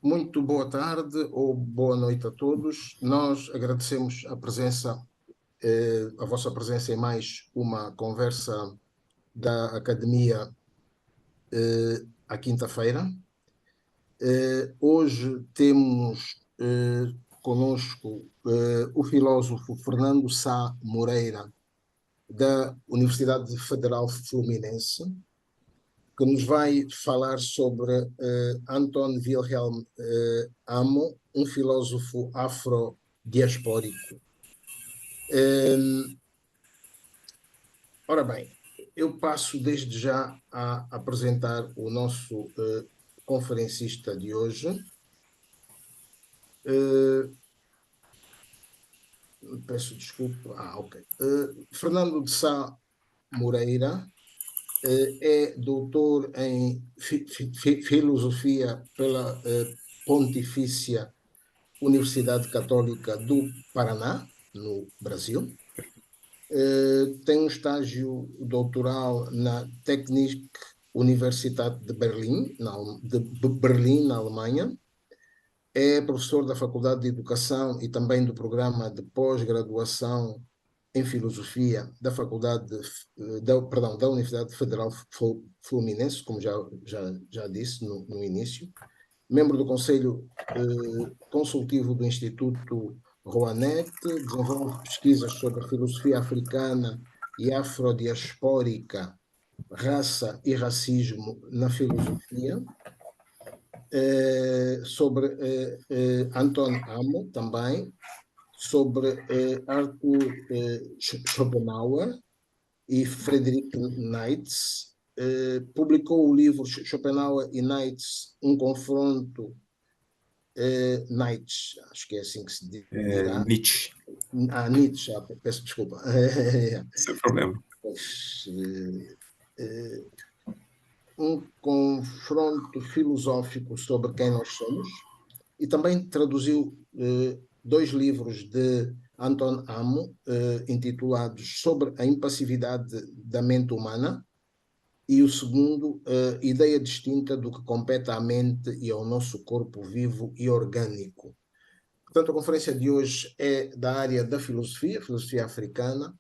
Muito boa tarde ou boa noite a todos. Nós agradecemos a vossa presença em mais uma conversa da Academia à quinta-feira. Hoje temos conosco o filósofo Fernando Sá Moreira, da Universidade Federal Fluminense, que nos vai falar sobre Anton Wilhelm Amo, um filósofo afrodiaspórico. Ora bem, eu passo desde já a apresentar o nosso conferencista de hoje. Peço desculpa. Ok. Fernando de Sá Moreira é doutor em filosofia pela Pontifícia Universidade Católica do Paraná, no Brasil. Tem um estágio doutoral na Technische Universität de Berlim, na Alemanha. É professor da Faculdade de Educação e também do programa de pós-graduação em Filosofia da da Universidade Federal Fluminense, como já disse no início. Membro do Conselho Consultivo do Instituto Rouanet, desenvolve pesquisas sobre filosofia africana e afrodiaspórica, raça e racismo na filosofia, sobre Anton Amo também, sobre Arthur Schopenhauer e Friedrich Nietzsche. Publicou o livro Schopenhauer e Nietzsche, um confronto. Nietzsche, acho que é assim que se dirá. Nietzsche. Nietzsche, peço desculpa. Sem problema. Um confronto filosófico sobre quem nós somos, e também traduziu dois livros de Anton Amo, intitulados Sobre a Impassividade da Mente Humana, e o segundo, Ideia Distinta do que Compete à Mente e ao Nosso Corpo Vivo e Orgânico. Portanto, a conferência de hoje é da área da filosofia africana.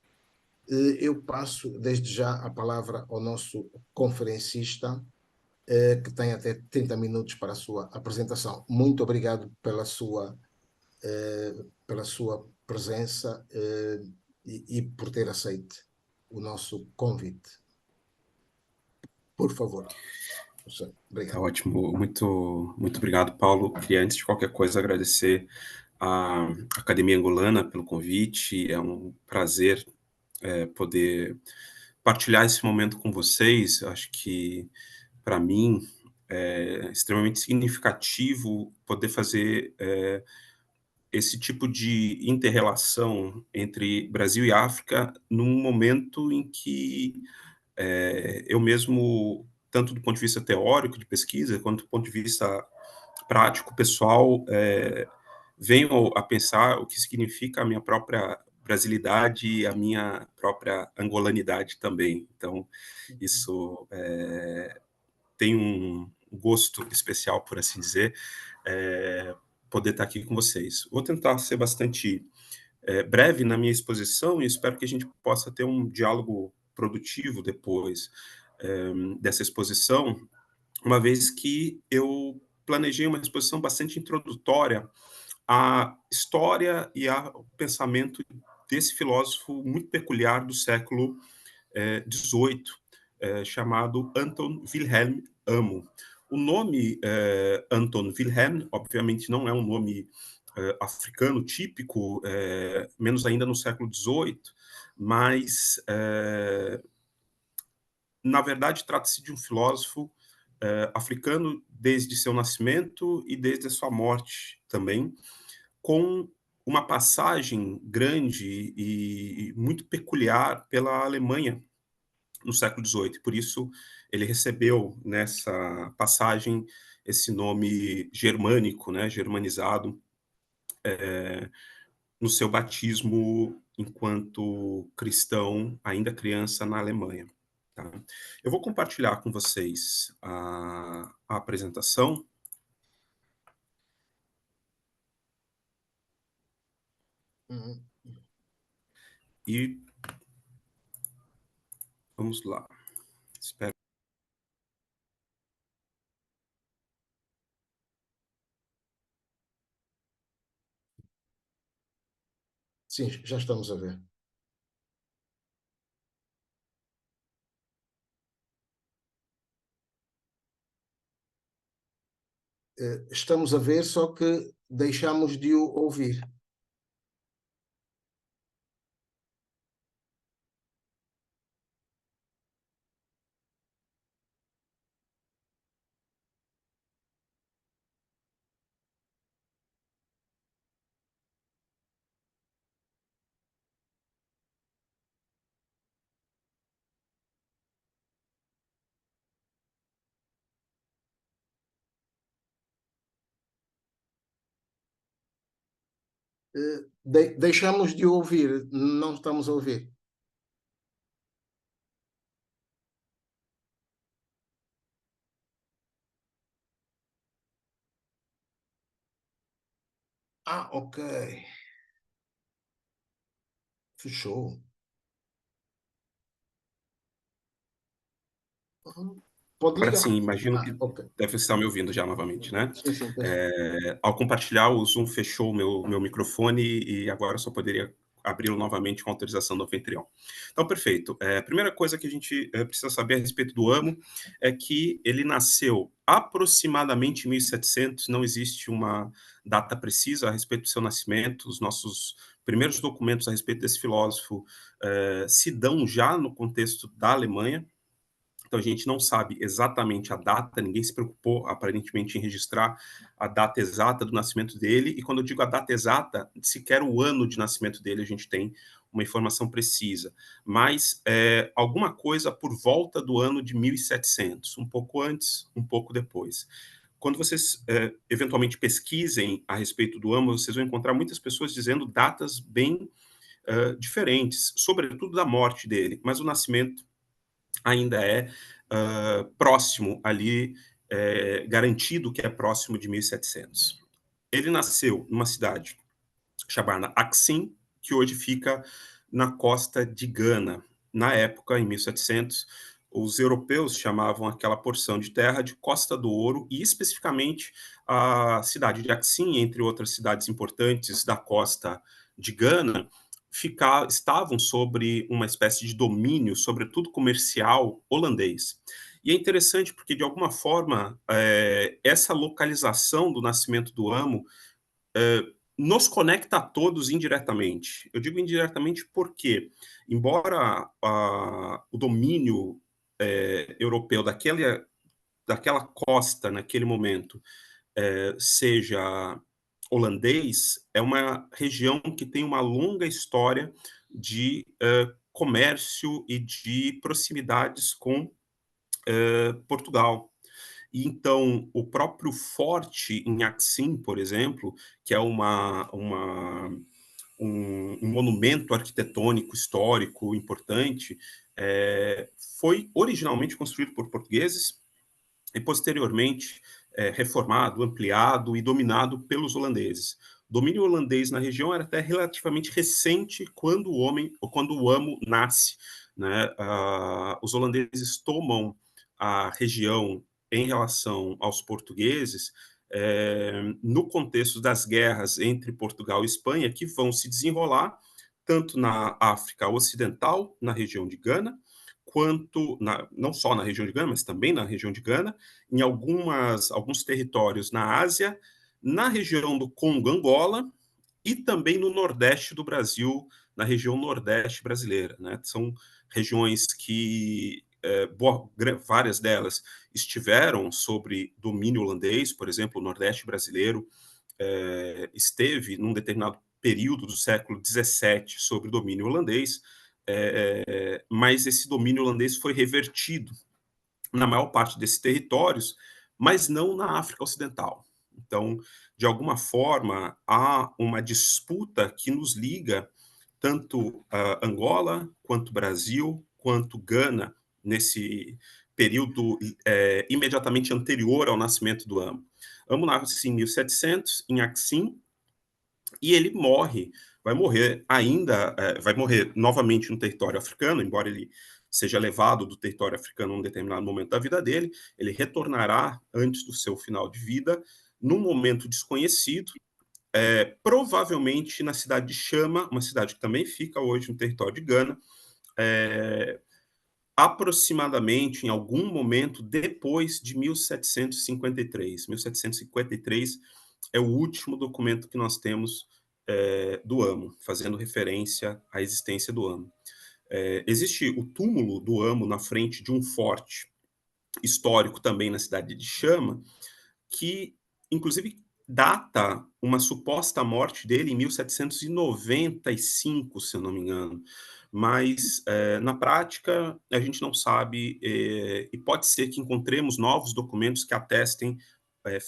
Eu passo desde já a palavra ao nosso conferencista, que tem até 30 minutos para a sua apresentação. Muito obrigado pela sua presença e por ter aceito o nosso convite. Por favor. Obrigado. Tá ótimo. Muito obrigado, Paulo. Queria, antes de qualquer coisa, agradecer à Academia Angolana pelo convite. É um prazer poder partilhar esse momento com vocês. Acho que, para mim, é extremamente significativo poder fazer esse tipo de inter-relação entre Brasil e África num momento em que eu mesmo, tanto do ponto de vista teórico, de pesquisa, quanto do ponto de vista prático, pessoal, venho a pensar o que significa a minha própria brasilidade e a minha própria angolanidade também. Então, isso tem um gosto especial, por assim dizer, poder estar aqui com vocês. Vou tentar ser bastante breve na minha exposição e espero que a gente possa ter um diálogo produtivo depois dessa exposição, uma vez que eu planejei uma exposição bastante introdutória à história e ao pensamento desse filósofo muito peculiar do século XVIII, chamado Anton Wilhelm Amo. O nome Anton Wilhelm, obviamente, não é um nome africano típico, menos ainda no século XVIII, mas, na verdade, trata-se de um filósofo africano desde seu nascimento e desde a sua morte também, com uma passagem grande e muito peculiar pela Alemanha no século XVIII. Por isso, ele recebeu nessa passagem esse nome germânico, né, germanizado, no seu batismo enquanto cristão, ainda criança, na Alemanha. Tá? Eu vou compartilhar com vocês a apresentação. Uhum. E vamos lá. Espero. Sim, já estamos a ver. Estamos a ver, só que deixamos de o ouvir. Deixamos de ouvir, não estamos a ouvir. Ah, ok. Fechou. Uhum. Pode Agora ligar. sim, imagino Ah, que ok. deve estar me ouvindo já novamente, né? Sim, sim, penso. Ao compartilhar, o Zoom fechou o meu microfone e agora eu só poderia abri-lo novamente com autorização do anfitrião. Então, perfeito. A primeira coisa que a gente precisa saber a respeito do Amo é que ele nasceu aproximadamente em 1700, não existe uma data precisa a respeito do seu nascimento, os nossos primeiros documentos a respeito desse filósofo se dão já no contexto da Alemanha. Então a gente não sabe exatamente a data, ninguém se preocupou aparentemente em registrar a data exata do nascimento dele, e quando eu digo a data exata, sequer o ano de nascimento dele a gente tem uma informação precisa, mas alguma coisa por volta do ano de 1700, um pouco antes, um pouco depois. Quando vocês eventualmente pesquisem a respeito do Amo, vocês vão encontrar muitas pessoas dizendo datas bem diferentes, sobretudo da morte dele, mas o nascimento ainda é próximo ali, garantido que é próximo de 1700. Ele nasceu numa cidade chamada Axim, que hoje fica na costa de Gana. Na época, em 1700, os europeus chamavam aquela porção de terra de Costa do Ouro, e especificamente a cidade de Axim, entre outras cidades importantes da costa de Gana, estavam sobre uma espécie de domínio, sobretudo comercial, holandês. E é interessante porque, de alguma forma, essa localização do nascimento do Amo nos conecta a todos indiretamente. Eu digo indiretamente porque, embora o domínio europeu daquela costa, naquele momento, seja holandês, é uma região que tem uma longa história de comércio e de proximidades com Portugal. E então, o próprio forte em Axim, por exemplo, que é um monumento arquitetônico histórico importante, foi originalmente construído por portugueses e posteriormente reformado, ampliado e dominado pelos holandeses. O domínio holandês na região era até relativamente recente quando o Amo nasce, né? Os holandeses tomam a região em relação aos portugueses no contexto das guerras entre Portugal e Espanha, que vão se desenrolar tanto na África Ocidental, na região de Gana, quanto não só na região de Gana, mas também na região de Gana, em alguns territórios na Ásia, na região do Congo, Angola, e também no Nordeste do Brasil, na região Nordeste brasileira. Né? São regiões que várias delas estiveram sobre domínio holandês, por exemplo, o Nordeste brasileiro esteve, num determinado período do século XVII, sob domínio holandês, mas esse domínio holandês foi revertido na maior parte desses territórios, mas não na África Ocidental. Então, de alguma forma, há uma disputa que nos liga tanto Angola, quanto Brasil, quanto Gana, nesse período imediatamente anterior ao nascimento do Amo. Amo nasce em 1700, em Axim, e ele morre vai morrer ainda, vai morrer novamente no território africano, embora ele seja levado do território africano em um determinado momento da vida dele, ele retornará antes do seu final de vida, num momento desconhecido, provavelmente na cidade de Chama, uma cidade que também fica hoje no território de Gana, aproximadamente em algum momento depois de 1753. 1753 é o último documento que nós temos do Amo, fazendo referência à existência do Amo. Existe o túmulo do Amo na frente de um forte histórico também na cidade de Chama, que inclusive data uma suposta morte dele em 1795, se eu não me engano. Mas, na prática, a gente não sabe, e pode ser que encontremos novos documentos que atestem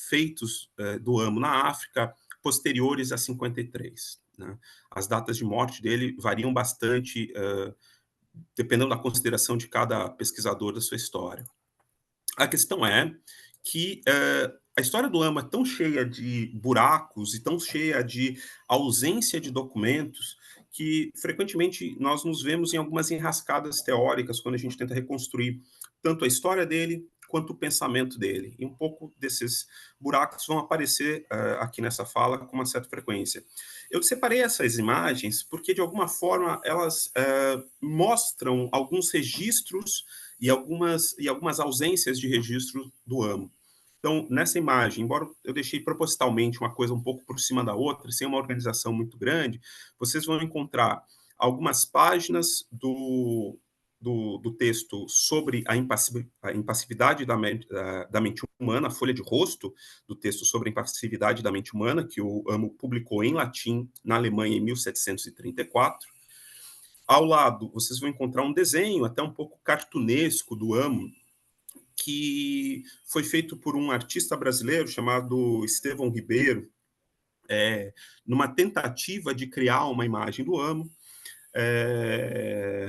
feitos do Amo na África posteriores a 53. Né? As datas de morte dele variam bastante, dependendo da consideração de cada pesquisador da sua história. A questão é que a história do Amo é tão cheia de buracos e tão cheia de ausência de documentos que, frequentemente, nós nos vemos em algumas enrascadas teóricas quando a gente tenta reconstruir tanto a história dele quanto o pensamento dele. E um pouco desses buracos vão aparecer aqui nessa fala com uma certa frequência. Eu separei essas imagens porque, de alguma forma, elas mostram alguns registros e algumas ausências de registro do Amo. Então, nessa imagem, embora eu deixei propositalmente uma coisa um pouco por cima da outra, sem uma organização muito grande, vocês vão encontrar algumas páginas do texto sobre a impassividade da mente humana, a folha de rosto do texto sobre a impassividade da mente humana, que o Amo publicou em latim na Alemanha em 1734. Ao lado, vocês vão encontrar um desenho até um pouco cartunesco do Amo, que foi feito por um artista brasileiro chamado Estevão Ribeiro, numa tentativa de criar uma imagem do Amo.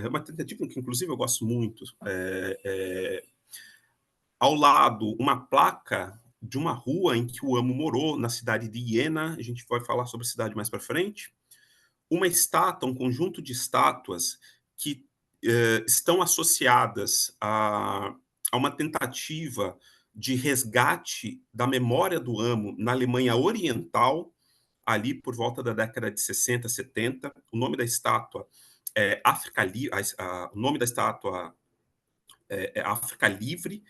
Uma tentativa que, inclusive, eu gosto muito. Ao lado, uma placa de uma rua em que o Amo morou, na cidade de Iena. A gente vai falar sobre a cidade mais para frente. Uma estátua, um conjunto de estátuas que estão associadas a uma tentativa de resgate da memória do Amo na Alemanha Oriental, ali por volta da década de 60, 70. O nome da estátua é África Livre, o nome da estátua é África Livre,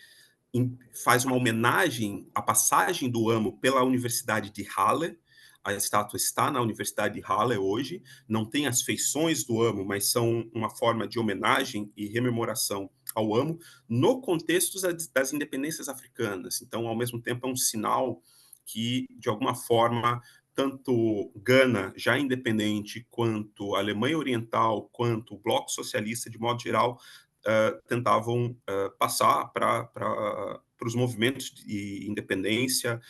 faz uma homenagem à passagem do Amo pela Universidade de Halle. A estátua está na Universidade de Halle hoje, não tem as feições do Amo, mas são uma forma de homenagem e rememoração ao Amo no contexto das independências africanas. Então, ao mesmo tempo, é um sinal que, de alguma forma, tanto Gana, já independente, quanto a Alemanha Oriental, quanto o Bloco Socialista, de modo geral, tentavam passar para os movimentos de independência,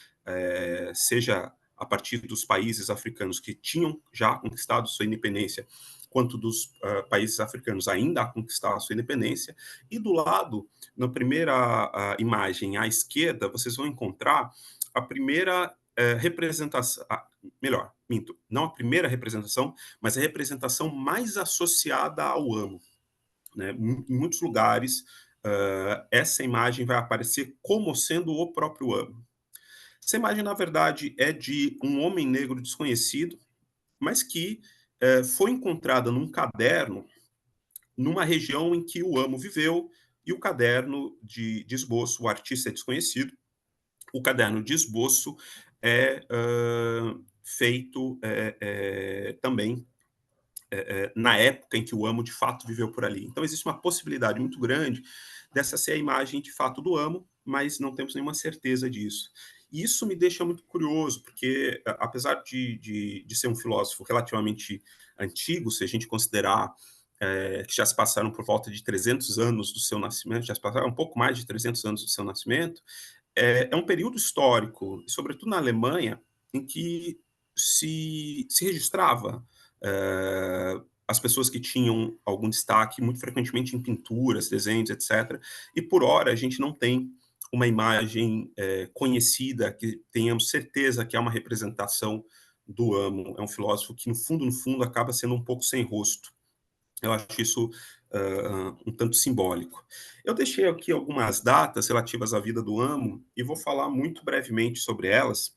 seja a partir dos países africanos que tinham já conquistado sua independência, quanto dos países africanos ainda a conquistar sua independência. E do lado, na primeira imagem à esquerda, vocês vão encontrar a primeira representação, melhor, minto, não a primeira representação, mas a representação mais associada ao Amo. Né? Em muitos lugares, essa imagem vai aparecer como sendo o próprio Amo. Essa imagem, na verdade, é de um homem negro desconhecido, mas que foi encontrada num caderno, numa região em que o Amo viveu, e o caderno de esboço, o artista é desconhecido, o caderno de esboço é feito também na época em que o Amo de fato viveu por ali. Então existe uma possibilidade muito grande dessa ser a imagem de fato do Amo, mas não temos nenhuma certeza disso. E isso me deixa muito curioso, porque apesar de ser um filósofo relativamente antigo, se a gente considerar que já se passaram por volta de 300 anos do seu nascimento, já se passaram um pouco mais de 300 anos do seu nascimento, é um período histórico, sobretudo na Alemanha, em que se registrava as pessoas que tinham algum destaque, muito frequentemente em pinturas, desenhos, etc. E por hora a gente não tem uma imagem conhecida, que tenhamos certeza que é uma representação do Amo. É um filósofo que, no fundo, acaba sendo um pouco sem rosto. Eu acho isso um tanto simbólico. Eu deixei aqui algumas datas relativas à vida do Amo e vou falar muito brevemente sobre elas,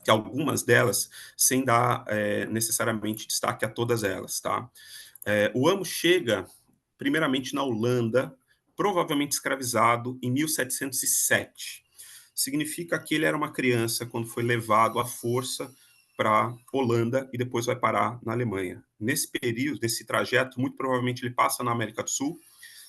que algumas delas, sem dar necessariamente destaque a todas elas, tá? O Amo chega, primeiramente, na Holanda, provavelmente escravizado em 1707. Significa que ele era uma criança quando foi levado à força para Holanda e depois vai parar na Alemanha. Nesse período, nesse trajeto, muito provavelmente ele passa na América do Sul,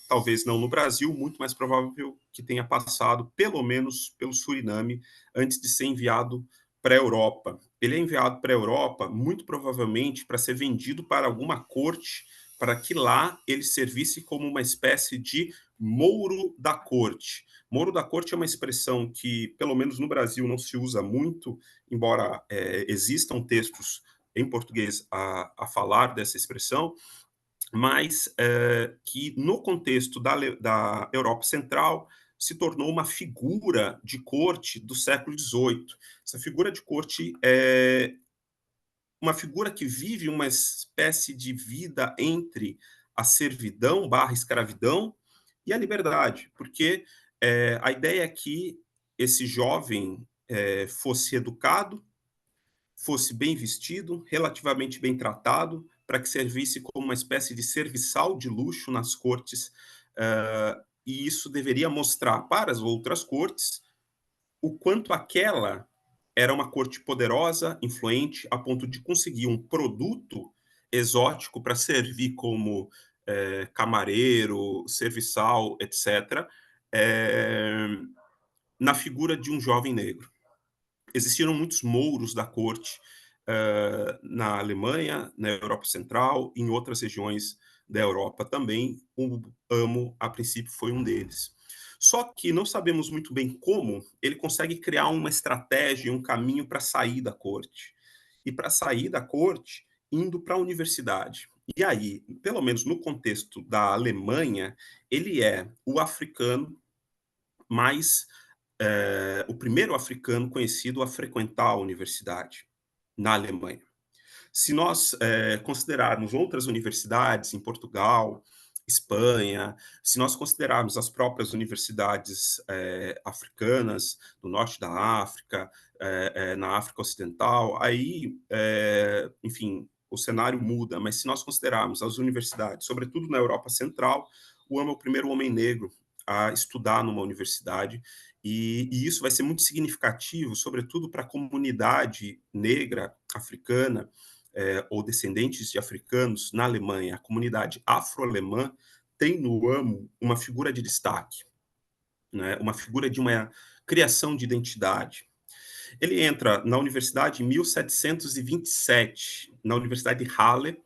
talvez não no Brasil, muito mais provável que tenha passado pelo menos pelo Suriname antes de ser enviado para a Europa. Ele é enviado para a Europa, muito provavelmente para ser vendido para alguma corte, para que lá ele servisse como uma espécie de mouro da corte. Mouro da corte é uma expressão que, pelo menos no Brasil, não se usa muito, embora existam textos em português a falar dessa expressão, mas que no contexto da Europa Central se tornou uma figura de corte do século XVIII. Essa figura de corte é uma figura que vive uma espécie de vida entre a servidão barra escravidão e a liberdade, porque a ideia é que esse jovem fosse educado, fosse bem vestido, relativamente bem tratado, para que servisse como uma espécie de serviçal de luxo nas cortes, e isso deveria mostrar para as outras cortes o quanto aquela era uma corte poderosa, influente, a ponto de conseguir um produto exótico para servir como camareiro, serviçal, etc., é, na figura de um jovem negro. Existiram muitos mouros da corte na Alemanha, na Europa Central, em outras regiões da Europa também. O Amo, a princípio, foi um deles. Só que não sabemos muito bem como ele consegue criar uma estratégia, um caminho para sair da corte. E para sair da corte, indo para a universidade. E aí, pelo menos no contexto da Alemanha, ele é o africano mais o primeiro africano conhecido a frequentar a universidade na Alemanha. Se nós considerarmos outras universidades em Portugal, Espanha, se nós considerarmos as próprias universidades africanas, do norte da África, na África Ocidental, aí, enfim, o cenário muda, mas se nós considerarmos as universidades, sobretudo na Europa Central, o Amo é o primeiro homem negro a estudar numa universidade, e isso vai ser muito significativo, sobretudo para a comunidade negra africana, ou descendentes de africanos na Alemanha. A comunidade afro-alemã tem no Amo uma figura de destaque, né? Uma figura de uma criação de identidade. Ele entra na universidade em 1727, na Universidade de Halle,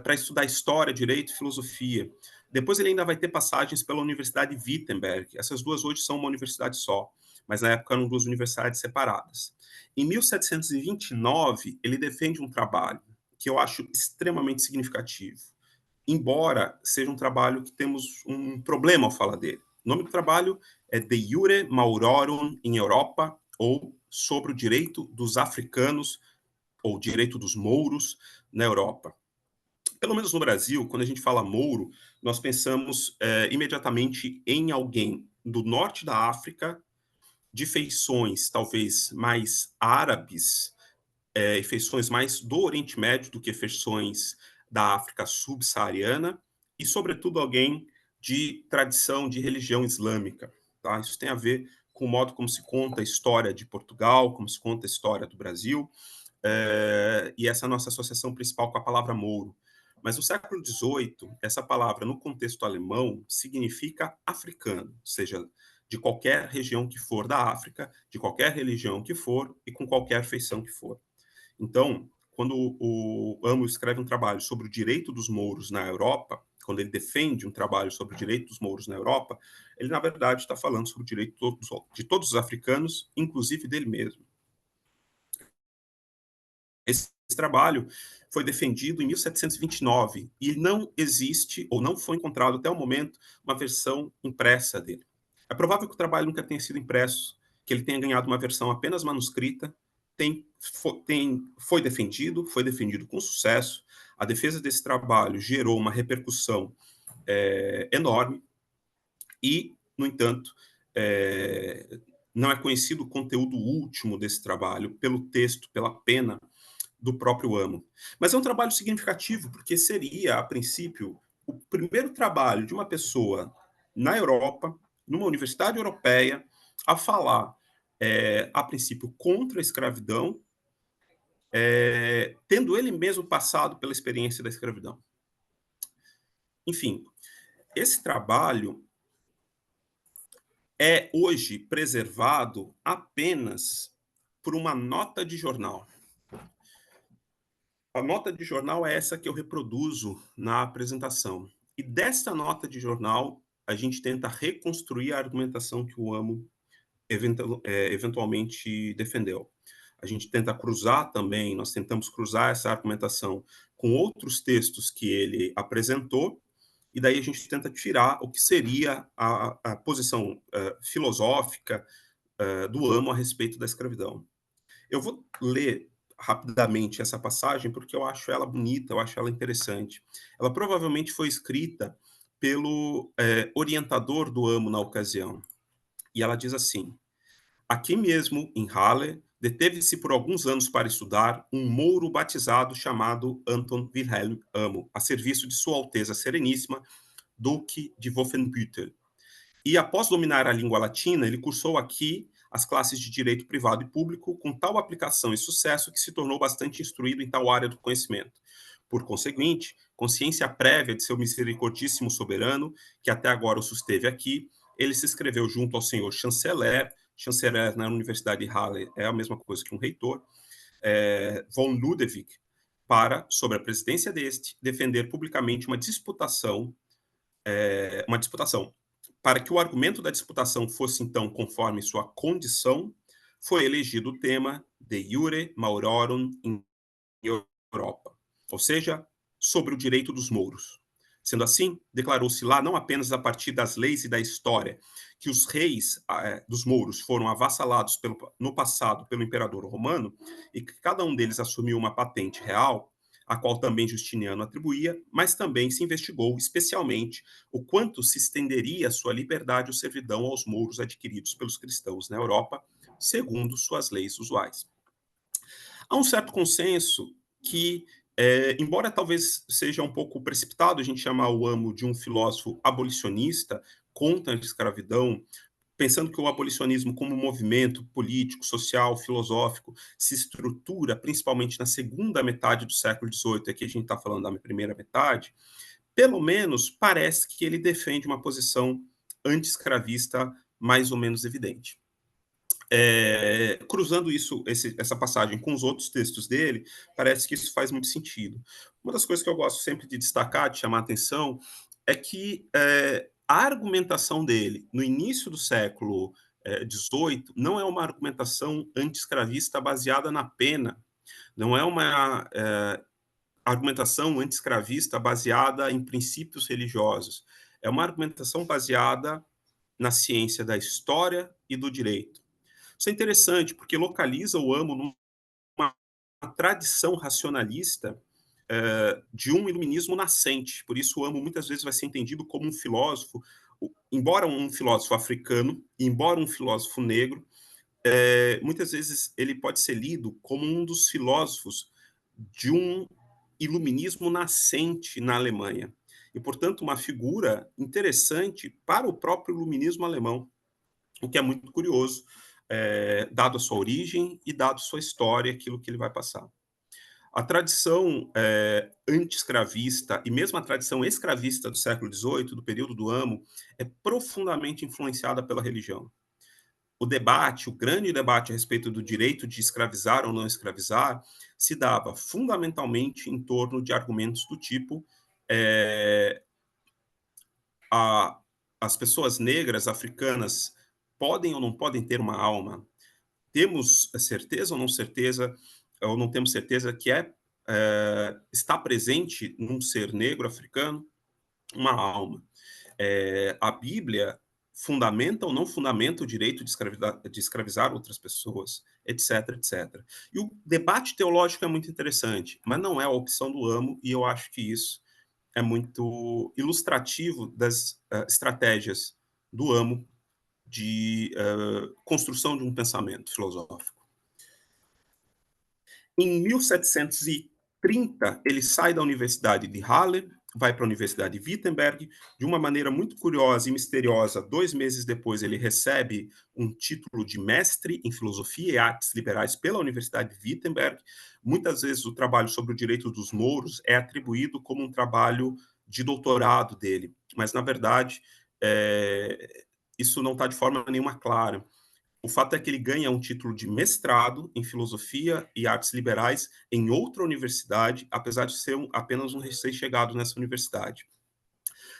para estudar história, direito e filosofia. Depois ele ainda vai ter passagens pela Universidade de Wittenberg. Essas duas hoje são uma universidade só, mas na época eram duas universidades separadas. Em 1729, ele defende um trabalho que eu acho extremamente significativo, embora seja um trabalho que temos um problema ao falar dele. O nome do trabalho é De Jure Maurorum in Europa, ou sobre o direito dos africanos, ou direito dos mouros na Europa. Pelo menos no Brasil, quando a gente fala mouro, nós pensamos imediatamente em alguém do norte da África, de feições talvez mais árabes, e feições mais do Oriente Médio do que feições da África subsaariana, e, sobretudo, alguém de tradição de religião islâmica. Tá? Isso tem a ver com o modo como se conta a história de Portugal, como se conta a história do Brasil, e essa é a nossa associação principal com a palavra mouro. Mas no século XVIII, essa palavra, no contexto alemão, significa africano, ou seja, de qualquer região que for da África, de qualquer religião que for e com qualquer feição que for. Então, quando o Amo escreve um trabalho sobre o direito dos mouros na Europa, quando ele defende um trabalho sobre o direito dos mouros na Europa, ele, na verdade, está falando sobre o direito de todos os africanos, inclusive dele mesmo. Esse trabalho foi defendido em 1729 e não existe, ou não foi encontrado até o momento, uma versão impressa dele. É provável que o trabalho nunca tenha sido impresso, que ele tenha ganhado uma versão apenas manuscrita, foi defendido com sucesso. A defesa desse trabalho gerou uma repercussão enorme e, no entanto, não é conhecido o conteúdo último desse trabalho pelo texto, pela pena do próprio Amo. Mas é um trabalho significativo, porque seria, a princípio, o primeiro trabalho de uma pessoa na Europa, numa universidade europeia, a falar, a princípio, contra a escravidão, tendo ele mesmo passado pela experiência da escravidão. Enfim, esse trabalho é hoje preservado apenas por uma nota de jornal. A nota de jornal é essa que eu reproduzo na apresentação. E dessa nota de jornal, a gente tenta reconstruir a argumentação que o Amo eventualmente defendeu. A gente tenta cruzar também, nós tentamos cruzar essa argumentação com outros textos que ele apresentou, e daí a gente tenta tirar o que seria a posição filosófica do Amo a respeito da escravidão. Eu vou ler rapidamente essa passagem porque eu acho ela bonita, eu acho ela interessante. Ela provavelmente foi escrita pelo orientador do Amo na ocasião. E ela diz assim: aqui mesmo, em Halle, deteve-se por alguns anos para estudar um mouro batizado chamado Anton Wilhelm Amo, a serviço de Sua Alteza Sereníssima, Duque de Wolfenbüttel. E após dominar a língua latina, ele cursou aqui as classes de direito privado e público com tal aplicação e sucesso que se tornou bastante instruído em tal área do conhecimento. Por conseguinte, consciência prévia de seu misericordíssimo soberano, que até agora o susteve aqui, ele se escreveu junto ao senhor chanceler na Universidade de Halle é a mesma coisa que um reitor, von Ludewig, para, sobre a presidência deste, defender publicamente uma disputação. Para que o argumento da disputação fosse, então, conforme sua condição, foi elegido o tema De Iure Maurorum in Europa, ou seja, sobre o direito dos mouros. Sendo assim, declarou-se lá não apenas a partir das leis e da história que os reis dos mouros foram avassalados no passado pelo imperador romano e que cada um deles assumiu uma patente real, a qual também Justiniano atribuía, mas também se investigou especialmente o quanto se estenderia a sua liberdade ou servidão aos mouros adquiridos pelos cristãos na Europa, segundo suas leis usuais. Há um certo consenso que, embora talvez seja um pouco precipitado a gente chamar o Amo de um filósofo abolicionista contra a escravidão, pensando que o abolicionismo como movimento político, social, filosófico, se estrutura principalmente na segunda metade do século XVIII, aqui a gente está falando da primeira metade, pelo menos parece que ele defende uma posição anti-escravista mais ou menos evidente. Cruzando essa passagem com os outros textos dele, parece que isso faz muito sentido. Uma das coisas que eu gosto sempre de destacar, de chamar a atenção, é que a argumentação dele no início do século XVIII não é uma argumentação anti-escravista baseada na pena, não é uma argumentação anti-escravista baseada em princípios religiosos, é uma argumentação baseada na ciência da história e do direito. Isso é interessante, porque localiza o Amo numa tradição racionalista de um iluminismo nascente. Por isso, o Amo muitas vezes vai ser entendido como um filósofo, embora um filósofo africano, embora um filósofo negro, muitas vezes ele pode ser lido como um dos filósofos de um iluminismo nascente na Alemanha. E, portanto, uma figura interessante para o próprio iluminismo alemão, o que é muito curioso, dado a sua origem e dado a sua história, aquilo que ele vai passar. A tradição anti-escravista e mesmo a tradição escravista do século XVIII, do período do Amo, é profundamente influenciada pela religião. O debate, o grande debate a respeito do direito de escravizar ou não escravizar, se dava fundamentalmente em torno de argumentos do tipo as pessoas negras, africanas, podem ou não podem ter uma alma? Temos certeza ou não temos certeza que está presente num ser negro africano uma alma? A Bíblia fundamenta ou não fundamenta o direito de escravizar outras pessoas, etc, etc. E o debate teológico é muito interessante, mas não é a opção do amo, e eu acho que isso é muito ilustrativo das estratégias do amo de construção de um pensamento filosófico. Em 1730, ele sai da Universidade de Halle, vai para a Universidade de Wittenberg, de uma maneira muito curiosa e misteriosa. 2 meses depois, ele recebe um título de mestre em filosofia e artes liberais pela Universidade de Wittenberg. Muitas vezes o trabalho sobre o direito dos mouros é atribuído como um trabalho de doutorado dele, mas na verdade isso não está de forma nenhuma clara. O fato é que ele ganha um título de mestrado em filosofia e artes liberais em outra universidade, apesar de ser apenas um recém-chegado nessa universidade.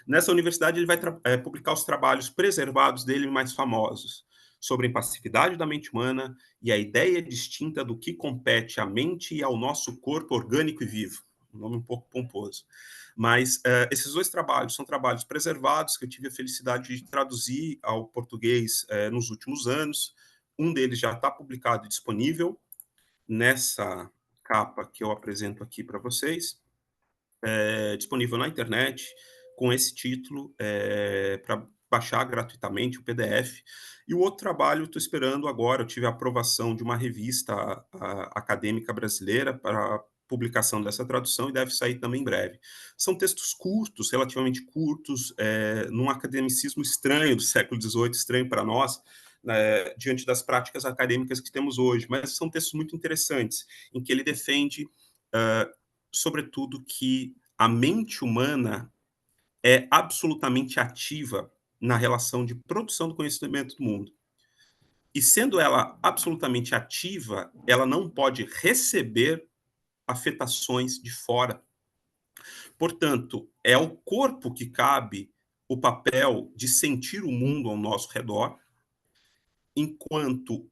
Nessa universidade, ele vai publicar os trabalhos preservados dele mais famosos, sobre a impassividade da mente humana e a ideia distinta do que compete à mente e ao nosso corpo orgânico e vivo. Um nome um pouco pomposo. Mas esses 2 trabalhos são trabalhos preservados que eu tive a felicidade de traduzir ao português nos últimos anos. Um deles já está publicado e disponível nessa capa que eu apresento aqui para vocês, disponível na internet com esse título, para baixar gratuitamente o PDF. E o outro trabalho, estou esperando agora, eu tive a aprovação de uma revista acadêmica brasileira para publicação dessa tradução e deve sair também em breve. São textos curtos, relativamente curtos, num academicismo estranho do século XVIII, estranho para nós, diante das práticas acadêmicas que temos hoje, mas são textos muito interessantes, em que ele defende, sobretudo, que a mente humana é absolutamente ativa na relação de produção do conhecimento do mundo. E sendo ela absolutamente ativa, ela não pode receber afetações de fora. Portanto, é ao corpo que cabe o papel de sentir o mundo ao nosso redor, enquanto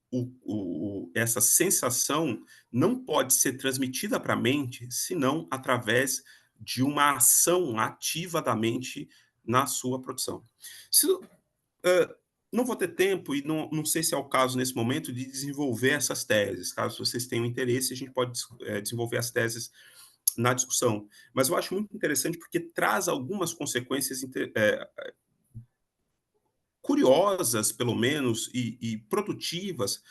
essa sensação não pode ser transmitida para a mente, senão através de uma ação ativa da mente na sua produção. Não vou ter tempo, e não sei se é o caso nesse momento, de desenvolver essas teses. Caso vocês tenham interesse, a gente pode desenvolver as teses na discussão. Mas eu acho muito interessante porque traz algumas consequências curiosas, pelo menos, e produtivas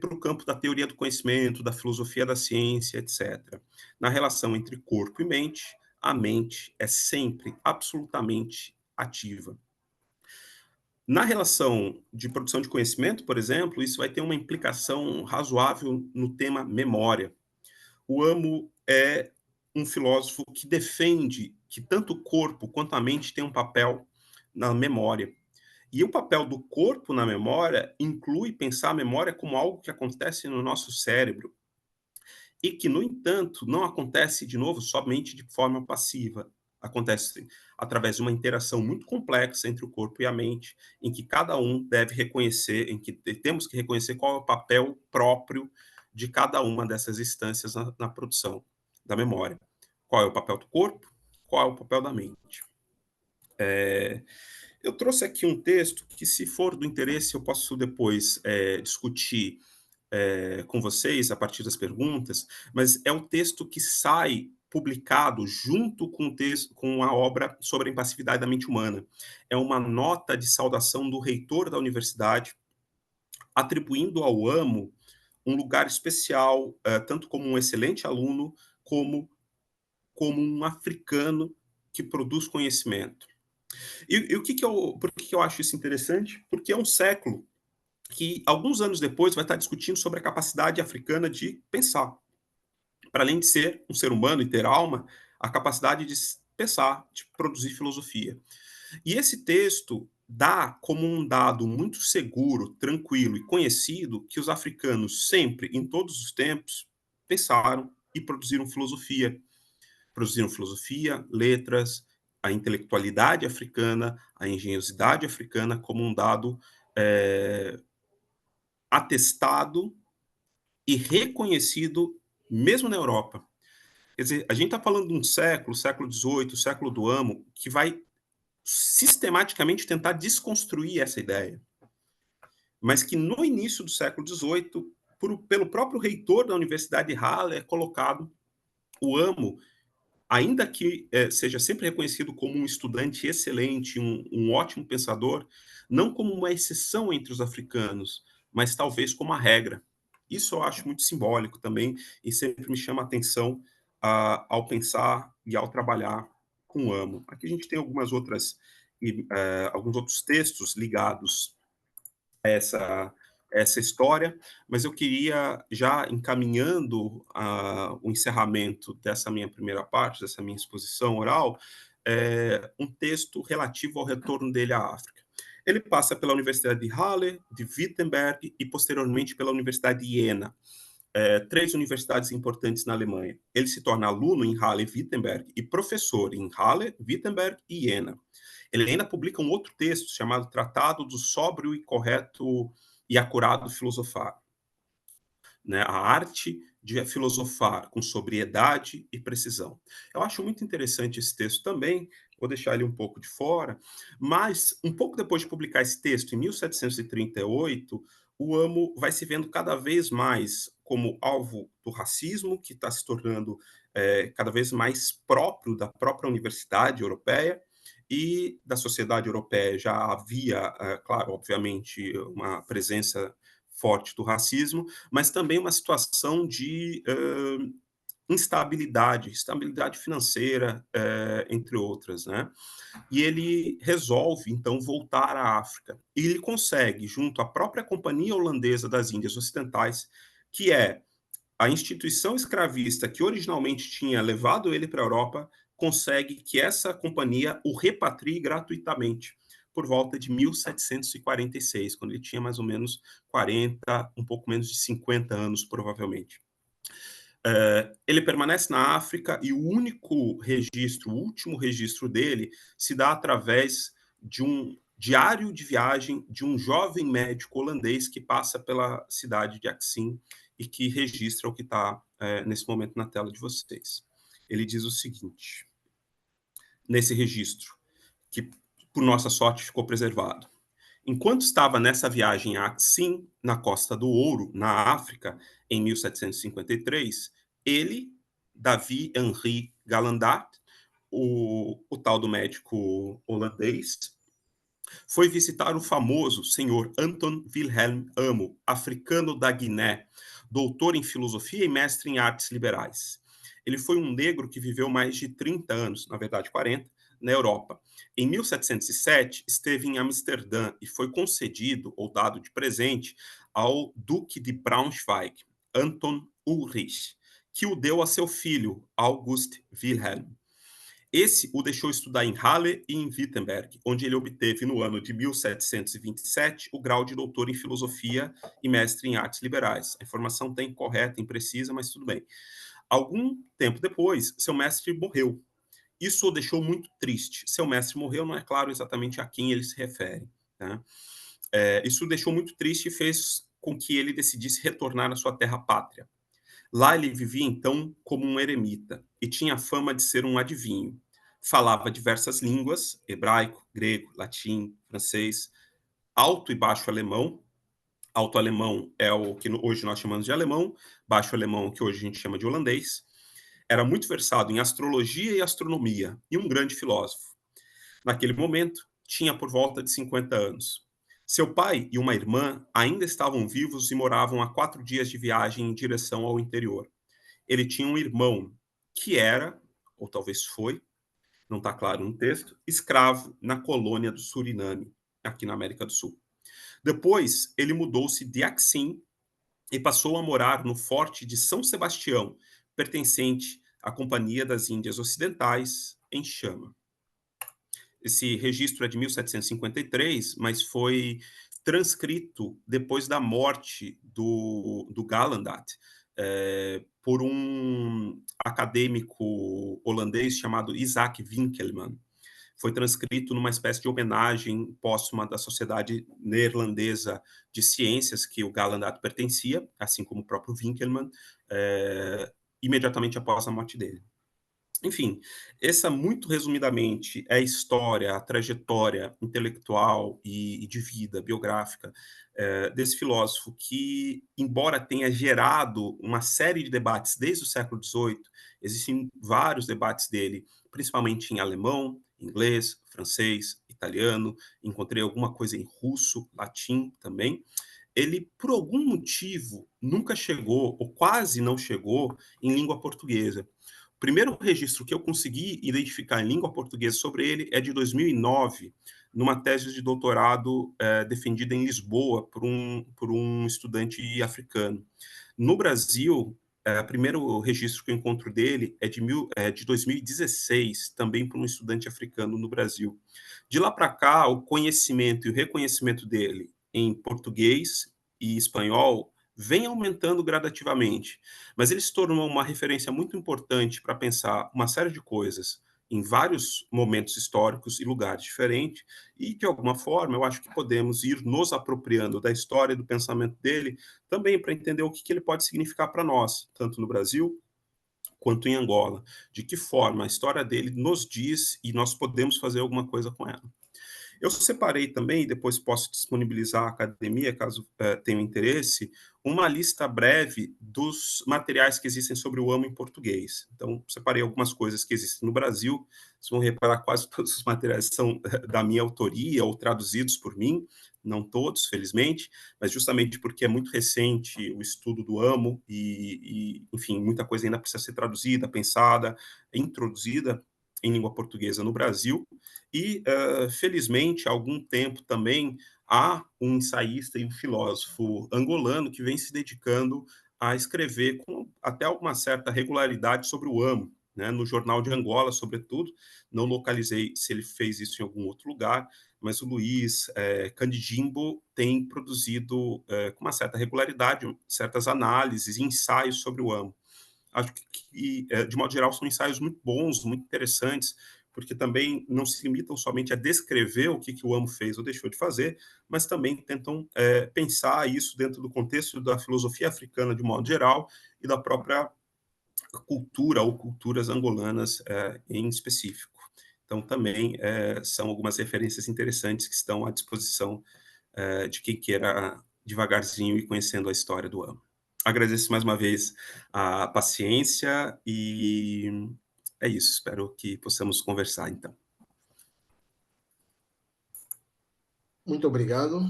para o campo da teoria do conhecimento, da filosofia da ciência, etc. Na relação entre corpo e mente, a mente é sempre absolutamente ativa. Na relação de produção de conhecimento, por exemplo, isso vai ter uma implicação razoável no tema memória. O Amo é um filósofo que defende que tanto o corpo quanto a mente têm um papel na memória. E o papel do corpo na memória inclui pensar a memória como algo que acontece no nosso cérebro e que, no entanto, não acontece, de novo, somente de forma passiva. Acontece através de uma interação muito complexa entre o corpo e a mente, em que cada um deve reconhecer, em que temos que reconhecer qual é o papel próprio de cada uma dessas instâncias na produção da memória. Qual é o papel do corpo, qual é o papel da mente. Eu trouxe aqui um texto que, se for do interesse, eu posso depois discutir com vocês a partir das perguntas, mas é o texto que sai publicado junto com o texto, com a obra sobre a impassividade da mente humana. É uma nota de saudação do reitor da universidade, atribuindo ao Amo um lugar especial, tanto como um excelente aluno, como um africano que produz conhecimento. E por que eu acho isso interessante? Porque é um século que, alguns anos depois, vai estar discutindo sobre a capacidade africana de pensar. Para além de ser um ser humano e ter alma, a capacidade de pensar, de produzir filosofia. E esse texto dá como um dado muito seguro, tranquilo e conhecido que os africanos sempre, em todos os tempos, pensaram e produziram filosofia. Produziram filosofia, letras, a intelectualidade africana, a engenhosidade africana como um dado atestado e reconhecido mesmo na Europa. Quer dizer, a gente está falando de um século, século XVIII, século do Amo, que vai sistematicamente tentar desconstruir essa ideia, mas que no início do século XVIII, pelo próprio reitor da Universidade de Halle, é colocado o Amo, ainda que seja sempre reconhecido como um estudante excelente, um ótimo pensador, não como uma exceção entre os africanos, mas talvez como a regra. Isso eu acho muito simbólico também e sempre me chama a atenção ao pensar e ao trabalhar com o Amo. Aqui a gente tem alguns outros textos ligados essa história, mas eu queria, já encaminhando o encerramento dessa minha primeira parte, dessa minha exposição oral, um texto relativo ao retorno dele à África. Ele passa pela Universidade de Halle, de Wittenberg e, posteriormente, pela Universidade de Jena, três universidades importantes na Alemanha. Ele se torna aluno em Halle e Wittenberg e professor em Halle, Wittenberg e Jena. Ele ainda publica um outro texto chamado Tratado do Sóbrio e Correto e Acurado Filosofar, né? A arte de filosofar com sobriedade e precisão. Eu acho muito interessante esse texto também, vou deixar ele um pouco de fora, mas um pouco depois de publicar esse texto, em 1738, o Amo vai se vendo cada vez mais como alvo do racismo, que está se tornando cada vez mais próprio da própria universidade europeia, e da sociedade europeia já havia, claro, obviamente, uma presença forte do racismo, mas também uma situação de instabilidade financeira, entre outras, né? E ele resolve, então, voltar à África. E ele consegue, junto à própria Companhia Holandesa das Índias Ocidentais, que é a instituição escravista que originalmente tinha levado ele para a Europa, consegue que essa companhia o repatrie gratuitamente por volta de 1746, quando ele tinha mais ou menos 40, um pouco menos de 50 anos, provavelmente. Ele permanece na África e o último registro dele se dá através de um diário de viagem de um jovem médico holandês que passa pela cidade de Axim e que registra o que está nesse momento na tela de vocês. Ele diz o seguinte, nesse registro, que por nossa sorte ficou preservado. Enquanto estava nessa viagem a Axim, na Costa do Ouro, na África, em 1753, ele, Davi Henri Galandat, o tal do médico holandês, foi visitar o famoso senhor Anton Wilhelm Amo, africano da Guiné, doutor em filosofia e mestre em artes liberais. Ele foi um negro que viveu mais de 30 anos, na verdade 40, na Europa. Em 1707, esteve em Amsterdã e foi concedido ou dado de presente ao Duque de Braunschweig, Anton Ulrich, que o deu a seu filho, August Wilhelm. Esse o deixou estudar em Halle e em Wittenberg, onde ele obteve, no ano de 1727, o grau de doutor em filosofia e mestre em artes liberais. A informação está incorreta, imprecisa, mas tudo bem. Algum tempo depois, seu mestre morreu. Isso o deixou muito triste. Seu mestre morreu, não é claro exatamente a quem ele se refere. Tá? Isso o deixou muito triste e fez com que ele decidisse retornar à sua terra pátria. Lá ele vivia, então, como um eremita e tinha fama de ser um adivinho. Falava diversas línguas, hebraico, grego, latim, francês, alto e baixo alemão. Alto alemão é o que hoje nós chamamos de alemão, baixo alemão que hoje a gente chama de holandês. Era muito versado em astrologia e astronomia e um grande filósofo. Naquele momento, tinha por volta de 50 anos. Seu pai e uma irmã ainda estavam vivos e moravam a 4 dias de viagem em direção ao interior. Ele tinha um irmão que era, ou talvez foi, não está claro no texto, escravo na colônia do Suriname, aqui na América do Sul. Depois, ele mudou-se de Axim e passou a morar no Forte de São Sebastião, pertencente à Companhia das Índias Ocidentais, em Chama. Esse registro é de 1753, mas foi transcrito depois da morte do Galandat, por um acadêmico holandês chamado Isaac Winkelman. Foi transcrito numa espécie de homenagem póstuma da Sociedade Neerlandesa de Ciências, que o Galandat pertencia, assim como o próprio Winkelman, imediatamente após a morte dele. Enfim, essa muito resumidamente é a história, a trajetória intelectual e de vida biográfica, desse filósofo que, embora tenha gerado uma série de debates desde o século XVIII, existem vários debates dele, principalmente em alemão, inglês, francês, italiano, encontrei alguma coisa em russo, latim também. Ele, por algum motivo, nunca chegou, ou quase não chegou, em língua portuguesa. O primeiro registro que eu consegui identificar em língua portuguesa sobre ele é de 2009, numa tese de doutorado defendida em Lisboa por um estudante africano. No Brasil, o primeiro registro que eu encontro dele é de 2016, também por um estudante africano no Brasil. De lá para cá, o conhecimento e o reconhecimento dele em português e espanhol vem aumentando gradativamente, mas ele se tornou uma referência muito importante para pensar uma série de coisas em vários momentos históricos e lugares diferentes, e de alguma forma eu acho que podemos ir nos apropriando da história e do pensamento dele também para entender o que ele pode significar para nós, tanto no Brasil quanto em Angola, de que forma a história dele nos diz e nós podemos fazer alguma coisa com ela. Eu separei também, depois posso disponibilizar à academia, caso tenham interesse, uma lista breve dos materiais que existem sobre o AMO em português. Então, separei algumas coisas que existem no Brasil. Vocês vão reparar que quase todos os materiais são da minha autoria ou traduzidos por mim, não todos, felizmente, mas justamente porque é muito recente o estudo do AMO enfim, muita coisa ainda precisa ser traduzida, pensada, introduzida em língua portuguesa no Brasil. E, felizmente, há algum tempo também, há um ensaísta e um filósofo angolano que vem se dedicando a escrever com até uma certa regularidade sobre o amo, né, no Jornal de Angola, sobretudo. Não localizei se ele fez isso em algum outro lugar, mas o Luiz Candidimbo tem produzido com uma certa regularidade certas análises e ensaios sobre o amo. Acho que, de modo geral, são ensaios muito bons, muito interessantes, porque também não se limitam somente a descrever o que o Amo fez ou deixou de fazer, mas também tentam pensar isso dentro do contexto da filosofia africana de modo geral e da própria cultura ou culturas angolanas em específico. Então, também são algumas referências interessantes que estão à disposição de quem queira devagarzinho ir conhecendo a história do Amo. Agradeço mais uma vez a paciência e é isso. Espero que possamos conversar, então. Muito obrigado.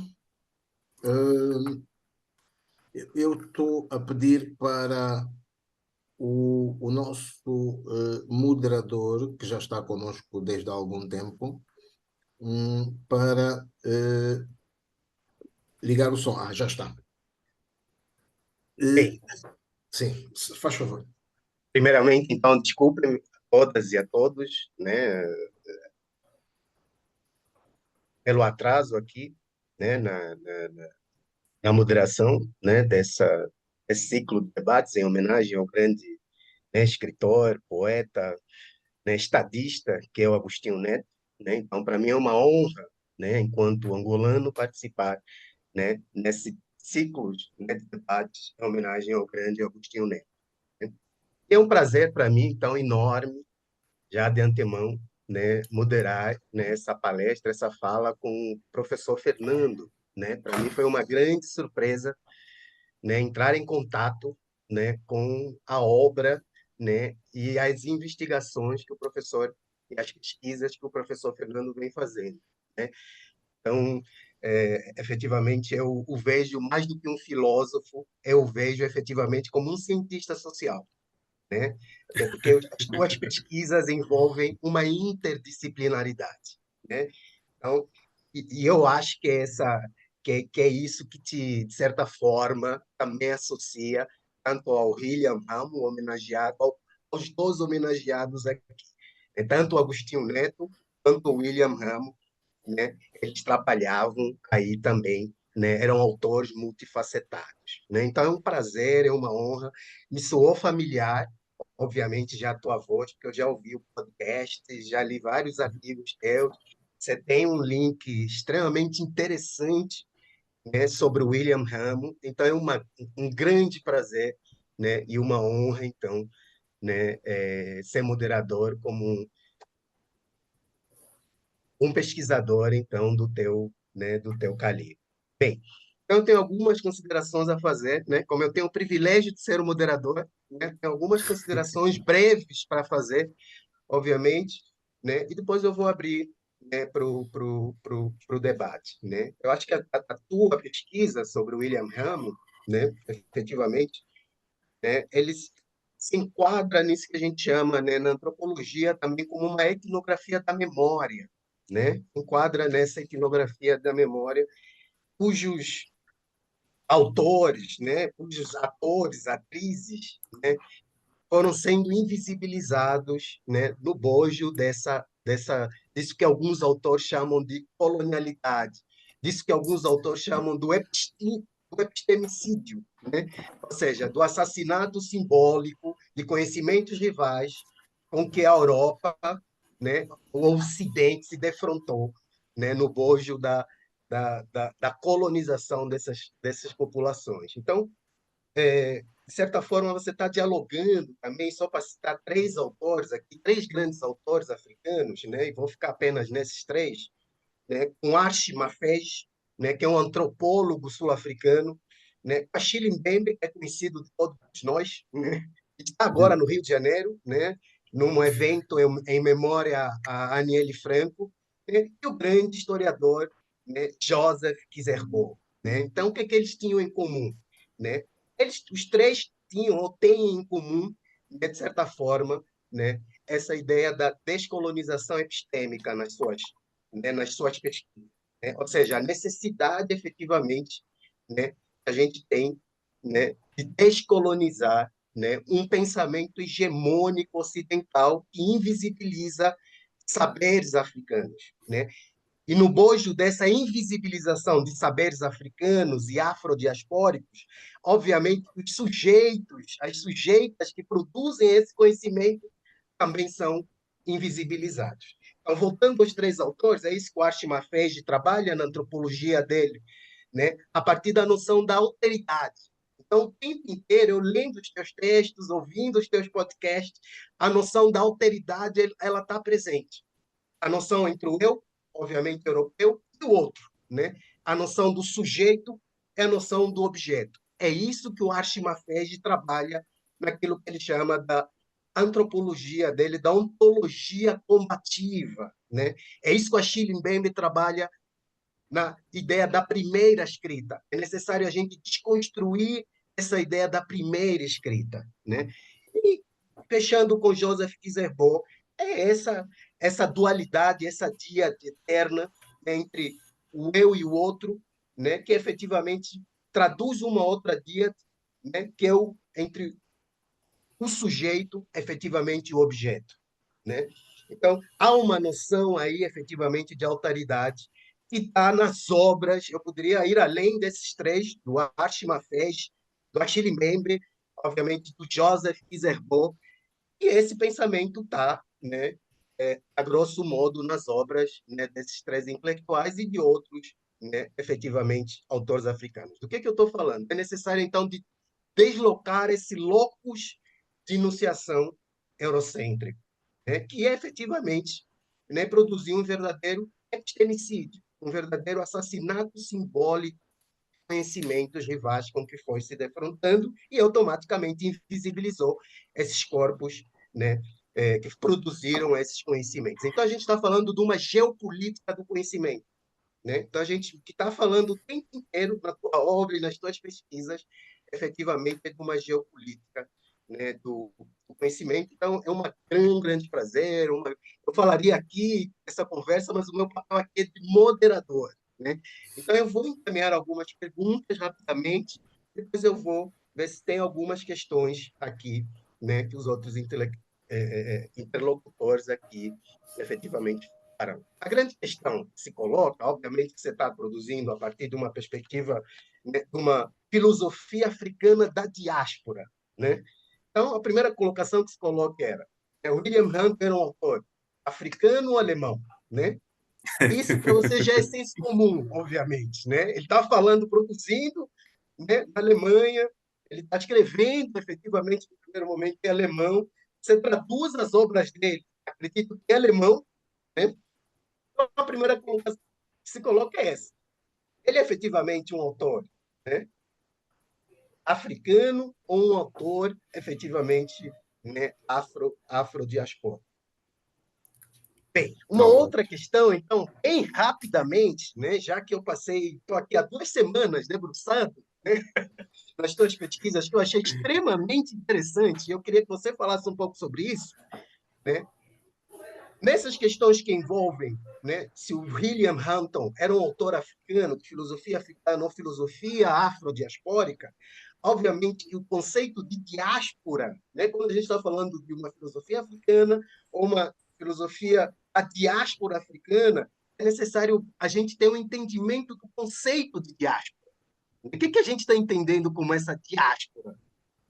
Eu estou a pedir para o nosso moderador, que já está conosco desde há algum tempo, para ligar o som. Ah, já está. Bem, Sim, faz favor. primeiramente, então, desculpem a todas e a todos, né, pelo atraso aqui, né, na moderação, né, desse ciclo de debates em homenagem ao grande, né, escritor, poeta, né, estadista, que é o Agostinho Neto, né? Então, para mim é uma honra, né, enquanto angolano, participar, né, nesse ciclo, né, de debates em homenagem ao grande Agostinho Neto, né? É um prazer para mim, então, enorme, já de antemão, né, moderar, né, essa palestra, essa fala com o professor Fernando, né? Para mim foi uma grande surpresa, né, entrar em contato, né, com a obra, né, e as investigações que o professor e as pesquisas que o professor Fernando vem fazendo, né? Então, efetivamente, eu o vejo mais do que um filósofo, eu o vejo efetivamente como um cientista social, né? Até porque as tuas pesquisas envolvem uma interdisciplinaridade, né? Então, e eu acho que é que é isso que te, de certa forma, também associa tanto ao William Ramo, homenageado, aos dois homenageados aqui, né? Tanto o Agostinho Neto quanto o William Ramo, né? Eles trabalhavam aí também, né? Eram autores multifacetados, né? Então é um prazer, é uma honra, me soou familiar, obviamente já a tua voz, porque eu já ouvi o podcast, já li vários artigos teus, você tem um link extremamente interessante, né, sobre o William Ramo, então é um grande prazer, né, e uma honra, então, né, ser moderador como um pesquisador, então, do teu calibre. Bem, então eu tenho algumas considerações a fazer, né? Como eu tenho o privilégio de ser o moderador, né? Tenho algumas considerações breves para fazer, obviamente, né? E depois eu vou abrir, né, para o debate, né? Eu acho que a tua pesquisa sobre o William Ramo, né, efetivamente, né, eles se enquadra nisso que a gente chama, né, na antropologia também como uma etnografia da memória, né? Enquadra nessa etnografia da memória cujos autores, né, cujos atores, atrizes, né, foram sendo invisibilizados, né, no bojo disso que alguns autores chamam de colonialidade, disso que alguns autores chamam do epistemicídio, né? Ou seja, do assassinato simbólico de conhecimentos rivais com que a Europa, né, o Ocidente se defrontou, né, no bojo da colonização dessas populações. Então, de certa forma, você está dialogando também, só para citar três autores aqui, três grandes autores africanos, né, e vou ficar apenas nesses três, né, com Archie Mafej, né, que é um antropólogo sul-africano, né, Achille Mbembe, que é conhecido de todos nós, né, que está agora no Rio de Janeiro, né, num evento em memória a Aniele Franco, né, e o grande historiador, né, Joseph Kizerbo. Né? Então, o que é que eles tinham em comum? Né? Os três tinham ou têm em comum, né, de certa forma, né, essa ideia da descolonização epistêmica nas suas pesquisas. Né? Ou seja, a necessidade, efetivamente, né, que a gente tem, né, de descolonizar, né, um pensamento hegemônico ocidental que invisibiliza saberes africanos. Né? E no bojo dessa invisibilização de saberes africanos e afrodiaspóricos, obviamente, os sujeitos, as sujeitas que produzem esse conhecimento também são invisibilizados. Então, voltando aos três autores, é isso que o Archie Mafej trabalha na antropologia dele, né? A partir da noção da alteridade. Então, o tempo inteiro, eu lendo os teus textos, ouvindo os teus podcasts, a noção da alteridade ela está presente. A noção entre o eu, obviamente europeu, e o outro. Né? A noção do sujeito é a noção do objeto. É isso que o Archie Mafej trabalha naquilo que ele chama da antropologia dele, da ontologia combativa. Né? É isso que o Achille Mbembe trabalha na ideia da primeira escrita. É necessário a gente desconstruir essa ideia da primeira escrita. Né? E, fechando com Joseph Kizerbo, é essa dualidade, essa díade eterna entre o eu e o outro, né, que efetivamente traduz uma outra díade, né, que é entre o sujeito, efetivamente, e o objeto. Né? Então, há uma noção aí, efetivamente, de alteridade que está nas obras. Eu poderia ir além desses três, do Archie Mafej, do Achille Mbembe, obviamente, do Joseph Kizerbo, e esse pensamento está, né, a grosso modo, nas obras, né, desses três intelectuais e de outros, né, efetivamente, autores africanos. Do que eu estou falando? É necessário, então, de deslocar esse locus de enunciação eurocêntrico, né, que é efetivamente, né, produzir um verdadeiro epistemicídio, um verdadeiro assassinato simbólico de conhecimentos rivais com que foi se defrontando e automaticamente invisibilizou esses corpos, né, que produziram esses conhecimentos. Então, a gente está falando de uma geopolítica do conhecimento. Né? Então, a gente que está falando o tempo inteiro na tua obra e nas tuas pesquisas, efetivamente, é de uma geopolítica, né, do conhecimento. Então, é um grande prazer. Eu falaria aqui essa conversa, mas o meu papel aqui é de moderador. Né? Então, eu vou encaminhar algumas perguntas rapidamente, depois eu vou ver se tem algumas questões aqui, né, que os outros interlocutores aqui efetivamente farão. A grande questão que se coloca, obviamente, que você está produzindo a partir de uma perspectiva, né, de uma filosofia africana da diáspora. Né? Então, a primeira colocação que se coloca era: William Hunt era um autor africano ou alemão? Né? Isso para você já é senso comum, obviamente. Né? Ele está falando, produzindo, né, na Alemanha, ele está escrevendo, efetivamente, no primeiro momento, em alemão, você traduz as obras dele, acredito que é alemão, né? Então, a primeira colocação que se coloca é essa. Ele é efetivamente um autor, né, africano ou um autor efetivamente, né, afrodiaspórico? Bem, uma Tá bom. outra questão, então, bem rapidamente, né, já que eu estou aqui há 2 semanas debruçado, né, nas tuas pesquisas, que eu achei extremamente interessante, e eu queria que você falasse um pouco sobre isso, né? Nessas questões que envolvem, né, se o William Hampton era um autor africano, de filosofia africana ou filosofia afrodiaspórica, obviamente que o conceito de diáspora, né, quando a gente está falando de uma filosofia africana ou uma filosofia, a diáspora africana, é necessário a gente ter um entendimento do conceito de diáspora. O que a gente está entendendo como essa diáspora?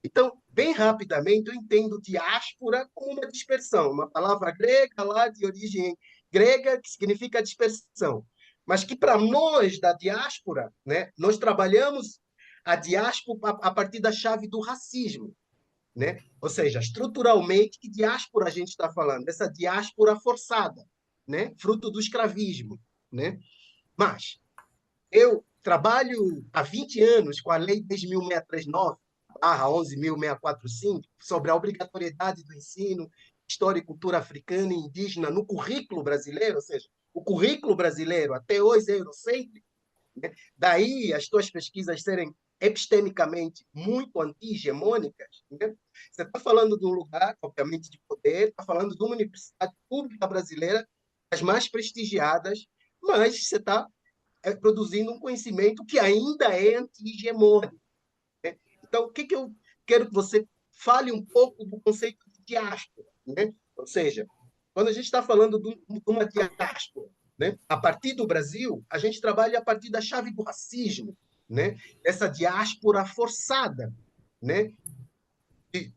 Então, bem rapidamente, eu entendo diáspora como uma dispersão, uma palavra grega lá de origem grega que significa dispersão, mas que para nós da diáspora, né, nós trabalhamos a diáspora a partir da chave do racismo, né? Ou seja, estruturalmente, que diáspora a gente está falando? Essa diáspora forçada, né? Fruto do escravismo, né? Mas eu trabalho há 20 anos com a Lei 10.639/11.645 sobre a obrigatoriedade do ensino, história e cultura africana e indígena no currículo brasileiro, ou seja, o currículo brasileiro até hoje é eurocêntrico, né? Daí as tuas pesquisas serem epistemicamente muito anti-hegemônicas, né? Você está falando de um lugar, obviamente, de poder, está falando de uma universidade pública brasileira, das mais prestigiadas, mas você está produzindo um conhecimento que ainda é anti-hegemônico, né? Então, o que eu quero que você fale um pouco do conceito de diáspora, né? Ou seja, quando a gente está falando de uma diáspora, né, a partir do Brasil, a gente trabalha a partir da chave do racismo, né? Essa diáspora forçada, né? De Sim,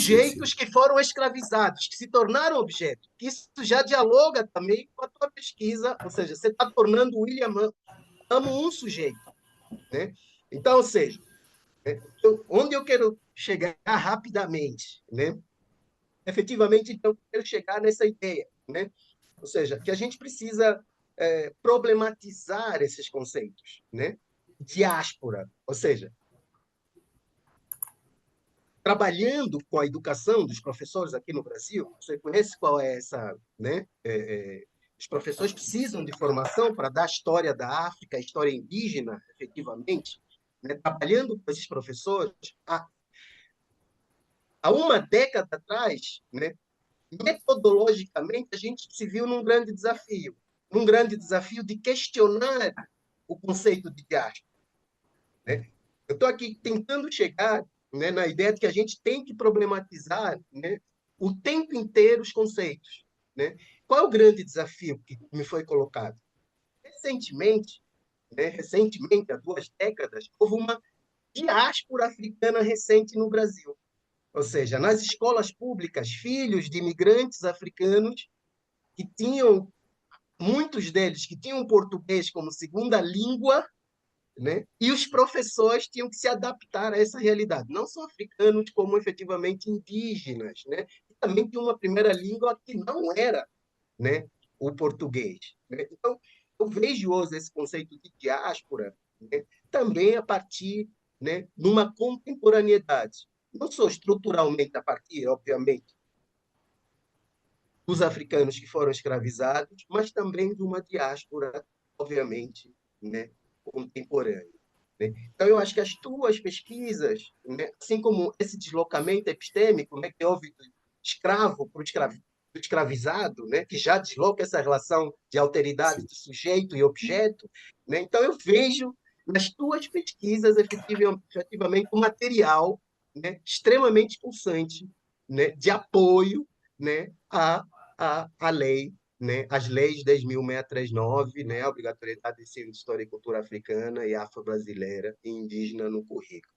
sim. sujeitos que foram escravizados, que se tornaram objetos. Isso já dialoga também com a tua pesquisa, ou seja, você está tornando o William Amo um sujeito, né? Então, ou seja, né, onde eu quero chegar rapidamente, né? Efetivamente, então, eu quero chegar nessa ideia, né? Ou seja, que a gente precisa problematizar esses conceitos, né? Diáspora, ou seja, trabalhando com a educação dos professores aqui no Brasil, você conhece qual é essa, né? Os professores precisam de formação para dar a história da África, a história indígena, efetivamente, né? Trabalhando com esses professores, há uma década atrás, né? Metodologicamente, a gente se viu num grande desafio de questionar o conceito de diáspora, né? Eu estou aqui tentando chegar, né, na ideia de que a gente tem que problematizar, né, o tempo inteiro os conceitos, né? Qual é o grande desafio que me foi colocado? Recentemente, né, há 2 décadas, houve uma diáspora africana recente no Brasil. Ou seja, nas escolas públicas, filhos de imigrantes africanos que tinham, muitos deles que tinham português como segunda língua, né? E os professores tinham que se adaptar a essa realidade, não só africanos, como efetivamente indígenas, né? E também tinha uma primeira língua que não era, né, o português, né? Então, eu vejo hoje esse conceito de diáspora, né, também a partir, né, numa contemporaneidade, não só estruturalmente a partir, obviamente, dos africanos que foram escravizados, mas também de uma diáspora, obviamente, né, contemporânea, né? Então, eu acho que as tuas pesquisas, né, assim como esse deslocamento epistêmico, né, que houve do escravo para o escravizado, né, que já desloca essa relação de alteridade Sim. de sujeito e objeto, né? Então, eu vejo nas tuas pesquisas, efetivamente, um material, né, extremamente pulsante, né, de apoio, né, a lei, né, as leis 10.639, né, a obrigatoriedade de ensino de história e cultura africana e afro-brasileira e indígena no currículo,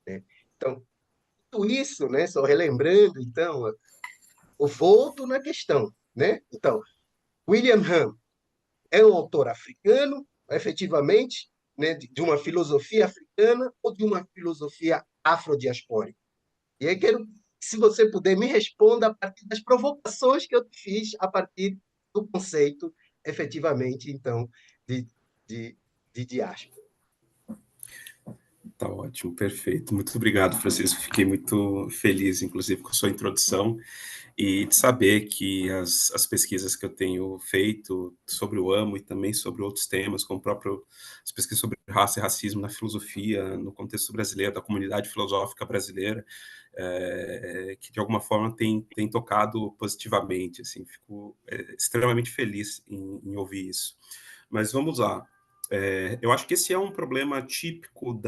né? Então, tudo isso, né, só relembrando, então, o volto na questão, né? Então, William Ham é um autor africano, efetivamente, né, de uma filosofia africana ou de uma filosofia afrodiaspórica? E aí quero, se você puder, me responda a partir das provocações que eu te fiz a partir do conceito, efetivamente, então, de, de, de diáspora. Tá ótimo, perfeito. Muito obrigado, Francisco. Fiquei muito feliz, inclusive, com a sua introdução e de saber que as pesquisas que eu tenho feito sobre o AMO e também sobre outros temas, como as pesquisas sobre raça e racismo na filosofia, no contexto brasileiro, da comunidade filosófica brasileira, que de alguma forma tem tocado positivamente. Assim, fico extremamente feliz em ouvir isso. Mas vamos lá. Eu acho que esse é um problema típico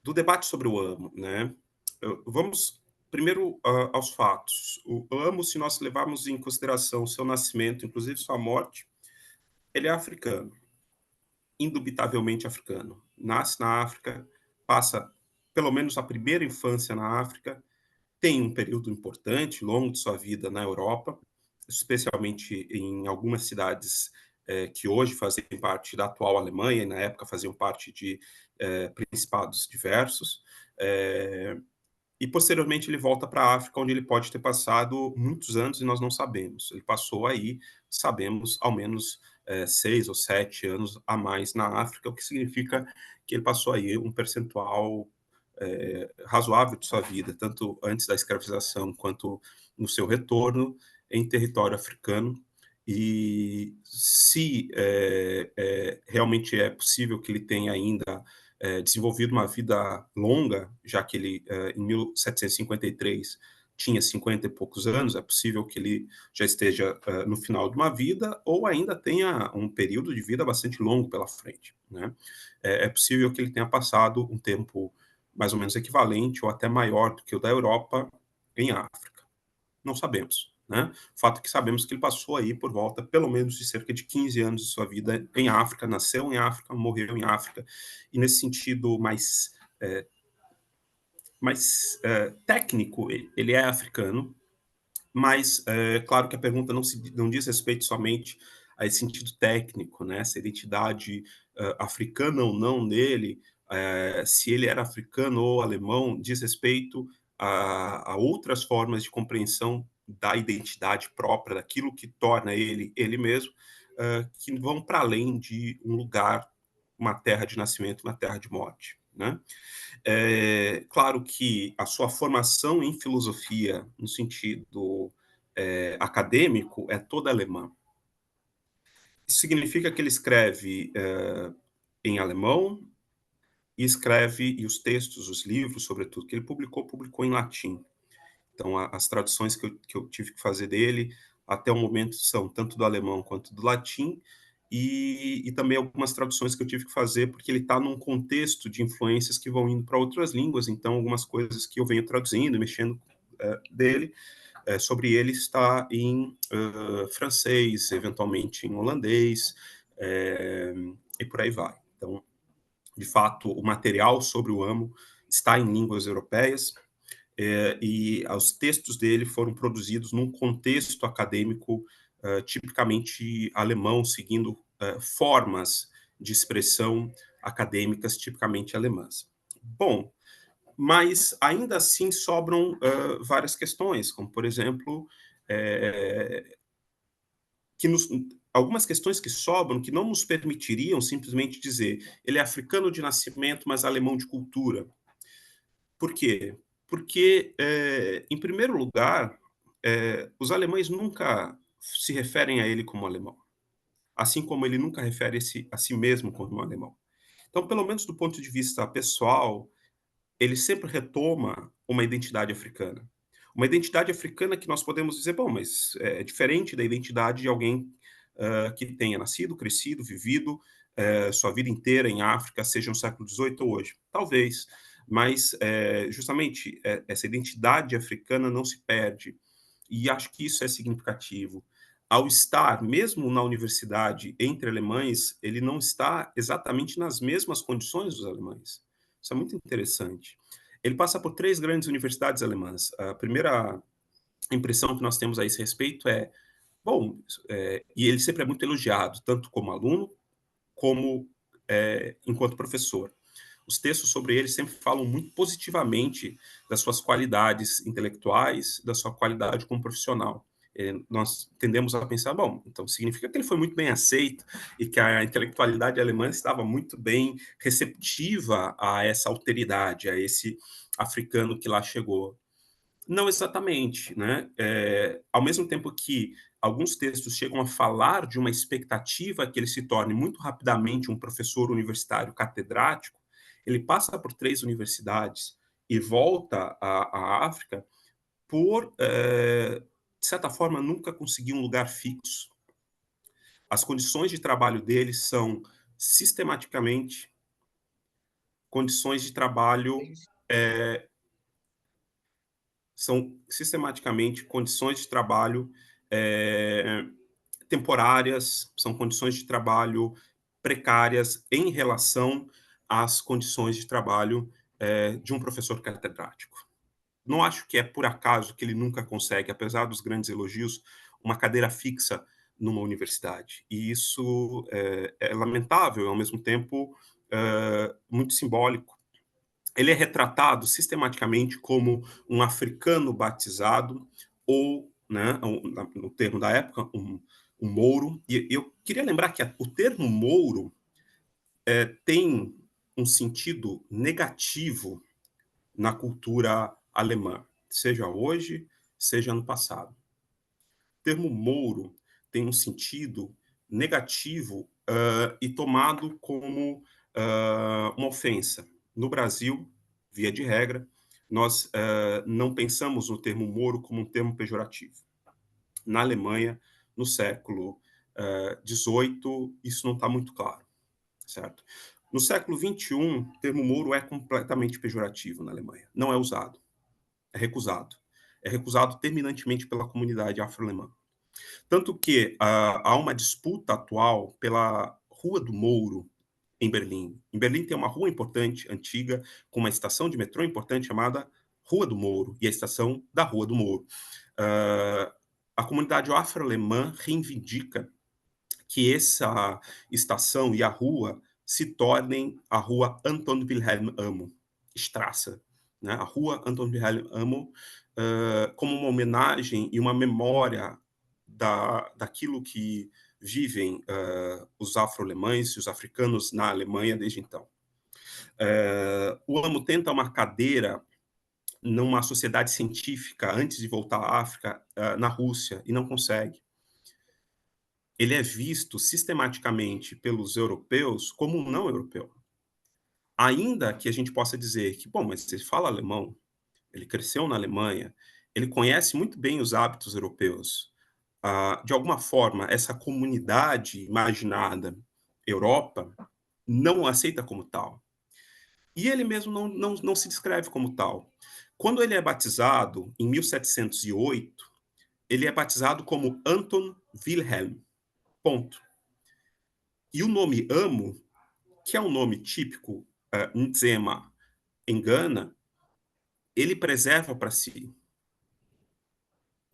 do debate sobre o AMO, né? Vamos primeiro aos fatos. O AMO, se nós levarmos em consideração seu nascimento, inclusive sua morte, ele é africano, indubitavelmente africano. Nasce na África, passa pelo menos a primeira infância na África, tem um período importante, longo de sua vida na Europa, especialmente em algumas cidades que hoje fazem parte da atual Alemanha, e na época faziam parte de principados diversos. E posteriormente ele volta para a África, onde ele pode ter passado muitos anos e nós não sabemos. Ele passou aí, sabemos, ao menos 6 ou 7 anos a mais na África, o que significa que ele passou aí um percentual razoável de sua vida, tanto antes da escravização quanto no seu retorno em território africano. E se realmente é possível que ele tenha ainda desenvolvido uma vida longa, já que ele, em 1753, tinha 50 e poucos anos, é possível que ele já esteja no final de uma vida ou ainda tenha um período de vida bastante longo pela frente, né? É possível que ele tenha passado um tempo mais ou menos equivalente ou até maior do que o da Europa em África. Não sabemos, né? O fato é que sabemos que ele passou aí por volta, pelo menos, de cerca de 15 anos de sua vida em África, nasceu em África, morreu em África, e nesse sentido mais técnico, ele é africano, mas claro que a pergunta não diz respeito somente a esse sentido técnico, né? Essa identidade africana ou não dele, se ele era africano ou alemão, diz respeito a outras formas de compreensão da identidade própria, daquilo que torna ele mesmo, que vão para além de um lugar, uma terra de nascimento, uma terra de morte, né? É claro que a sua formação em filosofia, no sentido acadêmico, é toda alemã. Isso significa que ele escreve em alemão e escreve, e os textos, os livros, sobretudo, que ele publicou em latim. Então, as traduções que eu tive que fazer dele, até o momento, são tanto do alemão quanto do latim, e também algumas traduções que eu tive que fazer, porque ele está num contexto de influências que vão indo para outras línguas, então algumas coisas que eu venho traduzindo, mexendo dele, sobre ele está em francês, eventualmente em holandês, e por aí vai. Então, de fato, o material sobre o AMO está em línguas europeias, e os textos dele foram produzidos num contexto acadêmico tipicamente alemão, seguindo formas de expressão acadêmicas tipicamente alemãs. Bom, mas ainda assim sobram várias questões, como, por exemplo, algumas questões que sobram que não nos permitiriam simplesmente dizer ele é africano de nascimento, mas alemão de cultura. Por quê? Porque, em primeiro lugar, os nunca se referem a ele como alemão, assim como ele nunca refere a si mesmo como alemão. Então, pelo menos do ponto de vista pessoal, ele sempre retoma uma identidade africana. Uma identidade africana que nós podemos dizer, bom, mas é diferente da identidade de alguém que tenha nascido, crescido, vivido sua vida inteira em África, seja no século XVIII ou hoje. Talvez, mas justamente essa identidade africana não se perde. E acho que isso é significativo. Ao estar, mesmo na universidade, entre alemães, ele não está exatamente nas mesmas condições dos alemães. Isso é muito interessante. Ele passa por 3 grandes universidades alemãs. A primeira impressão que nós temos a esse respeito é, bom, e ele sempre é muito elogiado, tanto como aluno, como enquanto professor. os textos sobre ele sempre falam muito positivamente das suas qualidades intelectuais, da sua qualidade como profissional. Nós tendemos a pensar, bom, então significa que ele foi muito bem aceito e que a intelectualidade alemã estava muito bem receptiva a essa alteridade, a esse africano que lá chegou. Não exatamente, né? Ao mesmo tempo que alguns textos chegam a falar de uma expectativa que ele se torne muito rapidamente um professor universitário catedrático, ele passa por 3 universidades e volta à África por, de certa forma, nunca conseguir um lugar fixo. As condições de trabalho dele são sistematicamente condições de trabalho condições de trabalho temporárias, são condições de trabalho precárias em relação às condições de trabalho de um professor catedrático. Não acho que é por acaso que ele nunca consegue, apesar dos grandes elogios, uma cadeira fixa numa universidade. E isso é lamentável e, ao mesmo tempo, muito simbólico. Ele é retratado sistematicamente como um africano batizado ou, né, no termo da época, um mouro. E eu queria lembrar que o termo mouro tem um sentido negativo na cultura alemã, seja hoje, seja no passado. O termo mouro tem um sentido negativo e tomado como uma ofensa. No Brasil, via de regra, nós não pensamos no termo mouro como um termo pejorativo. Na Alemanha, no século XVIII, isso não está muito claro, certo? No século XXI, o termo mouro é completamente pejorativo na Alemanha. Não é usado, é recusado. É recusado terminantemente pela comunidade afro-alemã. Tanto que há uma disputa atual pela Rua do Mouro, em Berlim. Em Berlim tem uma rua importante, antiga, com uma estação de metrô importante chamada Rua do Mouro, e a estação da Rua do Mouro. A comunidade afro-alemã reivindica que essa estação e a rua se tornem a Rua Anton Wilhelm Amo, Straße, né? A Rua Anton Wilhelm Amo, como uma homenagem e uma memória daquilo que vivem os afro-alemães e os africanos na Alemanha desde então. O Amo tenta uma cadeira numa sociedade científica antes de voltar à África, na Rússia, e não consegue. Ele é visto sistematicamente pelos europeus como um não europeu. Ainda que a gente possa dizer que, bom, mas ele fala alemão, ele cresceu na Alemanha, ele conhece muito bem os hábitos europeus. De alguma forma, essa comunidade imaginada Europa não o aceita como tal. E ele mesmo não se descreve como tal. Quando ele é batizado, em 1708, ele é batizado como Anton Wilhelm. Ponto. E o nome Amo, que é um nome típico Nzema em Gana, ele preserva para si.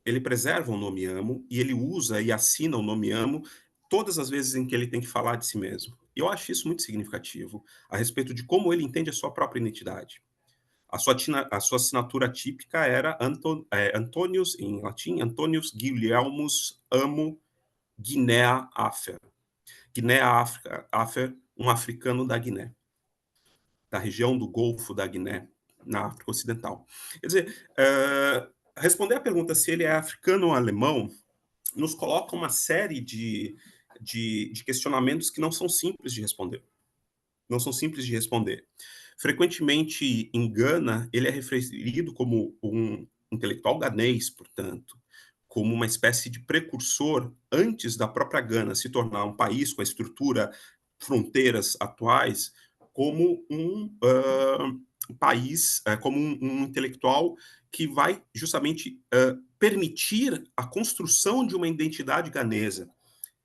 Ele preserva o nome Amo e ele usa e assina o nome Amo todas as vezes em que ele tem que falar de si mesmo. E eu acho isso muito significativo a respeito de como ele entende a sua própria identidade. A sua assinatura típica era Antonius, em latim, Antonius Guilhelmus Amo Guinea Afer. Guinea Afer, um africano da Guiné, da região do Golfo da Guiné, na África Ocidental. Quer dizer, responder à pergunta se ele é africano ou alemão nos coloca uma série de questionamentos que não são simples de responder. Não são simples de responder. Frequentemente, em Gana, ele é referido como um intelectual ganês, portanto, como uma espécie de precursor antes da própria Gana se tornar um país com a estrutura, fronteiras atuais, como um país, como um intelectual que vai justamente permitir a construção de uma identidade ganesa,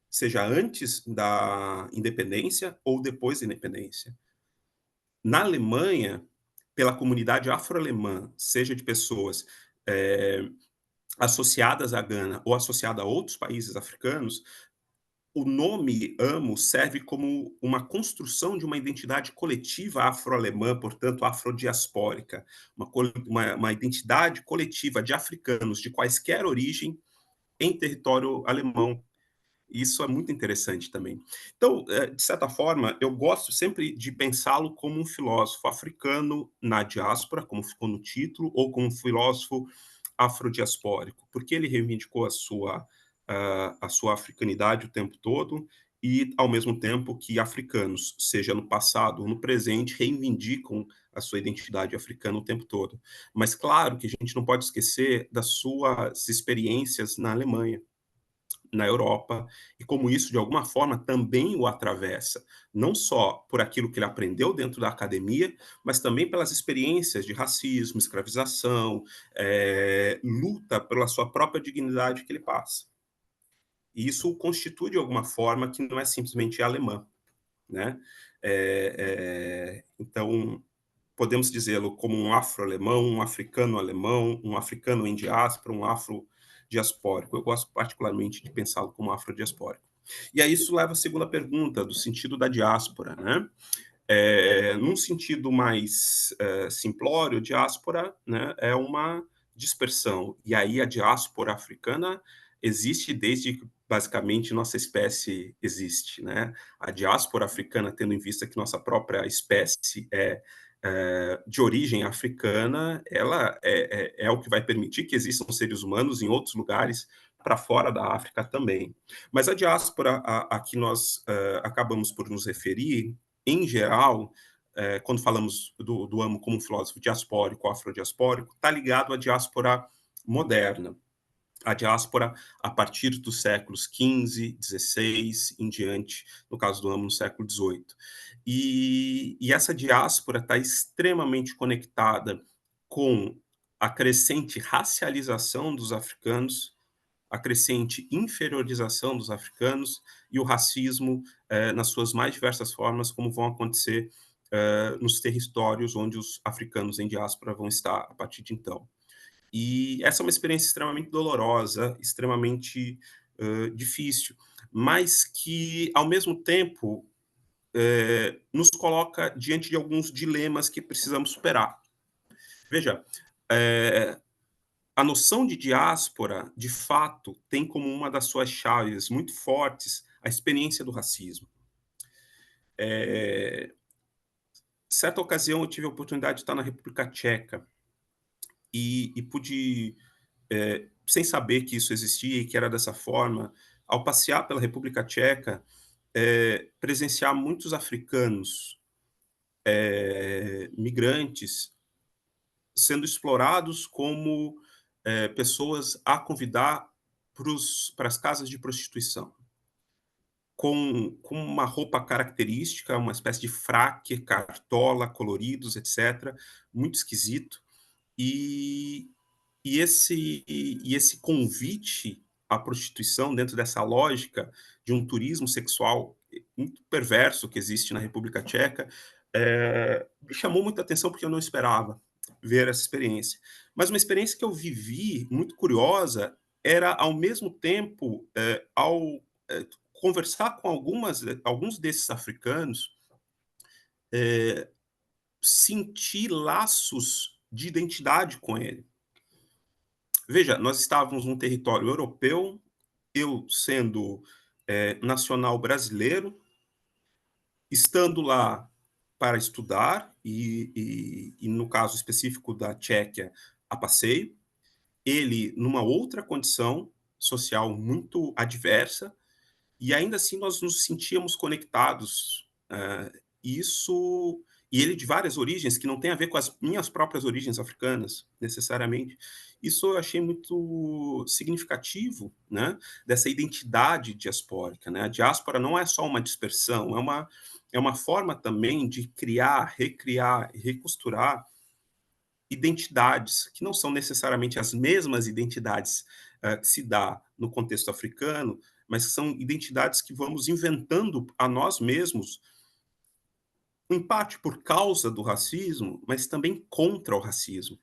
seja antes da independência ou depois da independência. Na Alemanha, pela comunidade afro-alemã, seja de pessoas associadas à Gana ou associadas a outros países africanos, o nome Amo serve como uma construção de uma identidade coletiva afro-alemã, portanto, afrodiaspórica, uma identidade coletiva de africanos de quaisquer origem em território alemão. Isso é muito interessante também. Então, de certa forma, eu gosto sempre de pensá-lo como um filósofo africano na diáspora, como ficou no título, ou como um filósofo afrodiaspórico, porque ele reivindicou a sua africanidade o tempo todo e, ao mesmo tempo, que africanos, seja no passado ou no presente, reivindicam a sua identidade africana o tempo todo. Mas, claro, que a gente não pode esquecer das suas experiências na Alemanha, na Europa, e como isso, de alguma forma, também o atravessa, não só por aquilo que ele aprendeu dentro da academia, mas também pelas experiências de racismo, escravização, luta pela sua própria dignidade que ele passa. E isso o constitui, de alguma forma, que não é simplesmente alemã, né? Então, podemos dizê-lo como um afro-alemão, um africano-alemão, um africano em diáspora, um afro-diaspórico. Eu gosto particularmente de pensá-lo como afro-diaspórico. E aí isso leva à segunda pergunta, do sentido da diáspora, né? Num sentido mais simplório, diáspora, né, é uma dispersão. E aí a diáspora africana existe desde que, basicamente, nossa espécie existe, né? A diáspora africana, tendo em vista que nossa própria espécie de origem africana, ela é o que vai permitir que existam seres humanos em outros lugares para fora da África também. Mas a diáspora a que nós acabamos por nos referir, em geral, quando falamos do Amo como um filósofo diaspórico, afrodiaspórico, está ligado à diáspora moderna, a diáspora a partir dos séculos XV, XVI em diante, no caso do Amo, no século XVIII. E essa diáspora está extremamente conectada com a crescente racialização dos africanos, a crescente inferiorização dos africanos e o racismo nas suas mais diversas formas, como vão acontecer nos territórios onde os africanos em diáspora vão estar a partir de então. E essa é uma experiência extremamente dolorosa, extremamente difícil, mas que, ao mesmo tempo, nos coloca diante de alguns dilemas que precisamos superar. Veja, a noção de diáspora, de fato, tem como uma das suas chaves muito fortes a experiência do racismo. Certa ocasião, eu tive a oportunidade de estar na República Tcheca e pude, sem saber que isso existia e que era dessa forma, ao passear pela República Tcheca, presenciar muitos africanos migrantes sendo explorados como pessoas a convidar para as casas de prostituição, com uma roupa característica, uma espécie de fraque, cartola, coloridos, etc., muito esquisito. E, esse convite à prostituição, dentro dessa lógica de um turismo sexual muito perverso que existe na República Tcheca, me chamou muita atenção porque eu não esperava ver essa experiência. Mas uma experiência que eu vivi, muito curiosa, era, ao mesmo tempo, ao conversar com alguns desses africanos, sentir laços de identidade com ele. Veja, nós estávamos num território europeu, eu sendo nacional brasileiro, estando lá para estudar, e no caso específico da Tchequia, a passeio, ele numa outra condição social muito adversa, e ainda assim nós nos sentíamos conectados. Isso, e ele de várias origens, que não tem a ver com as minhas próprias origens africanas, necessariamente. Isso eu achei muito significativo, né, dessa identidade diaspórica, né? A diáspora não é só uma dispersão, é uma forma também de criar, recriar e recosturar identidades que não são necessariamente as mesmas identidades que se dá no contexto africano, mas que são identidades que vamos inventando a nós mesmos, em parte por causa do racismo, mas também contra o racismo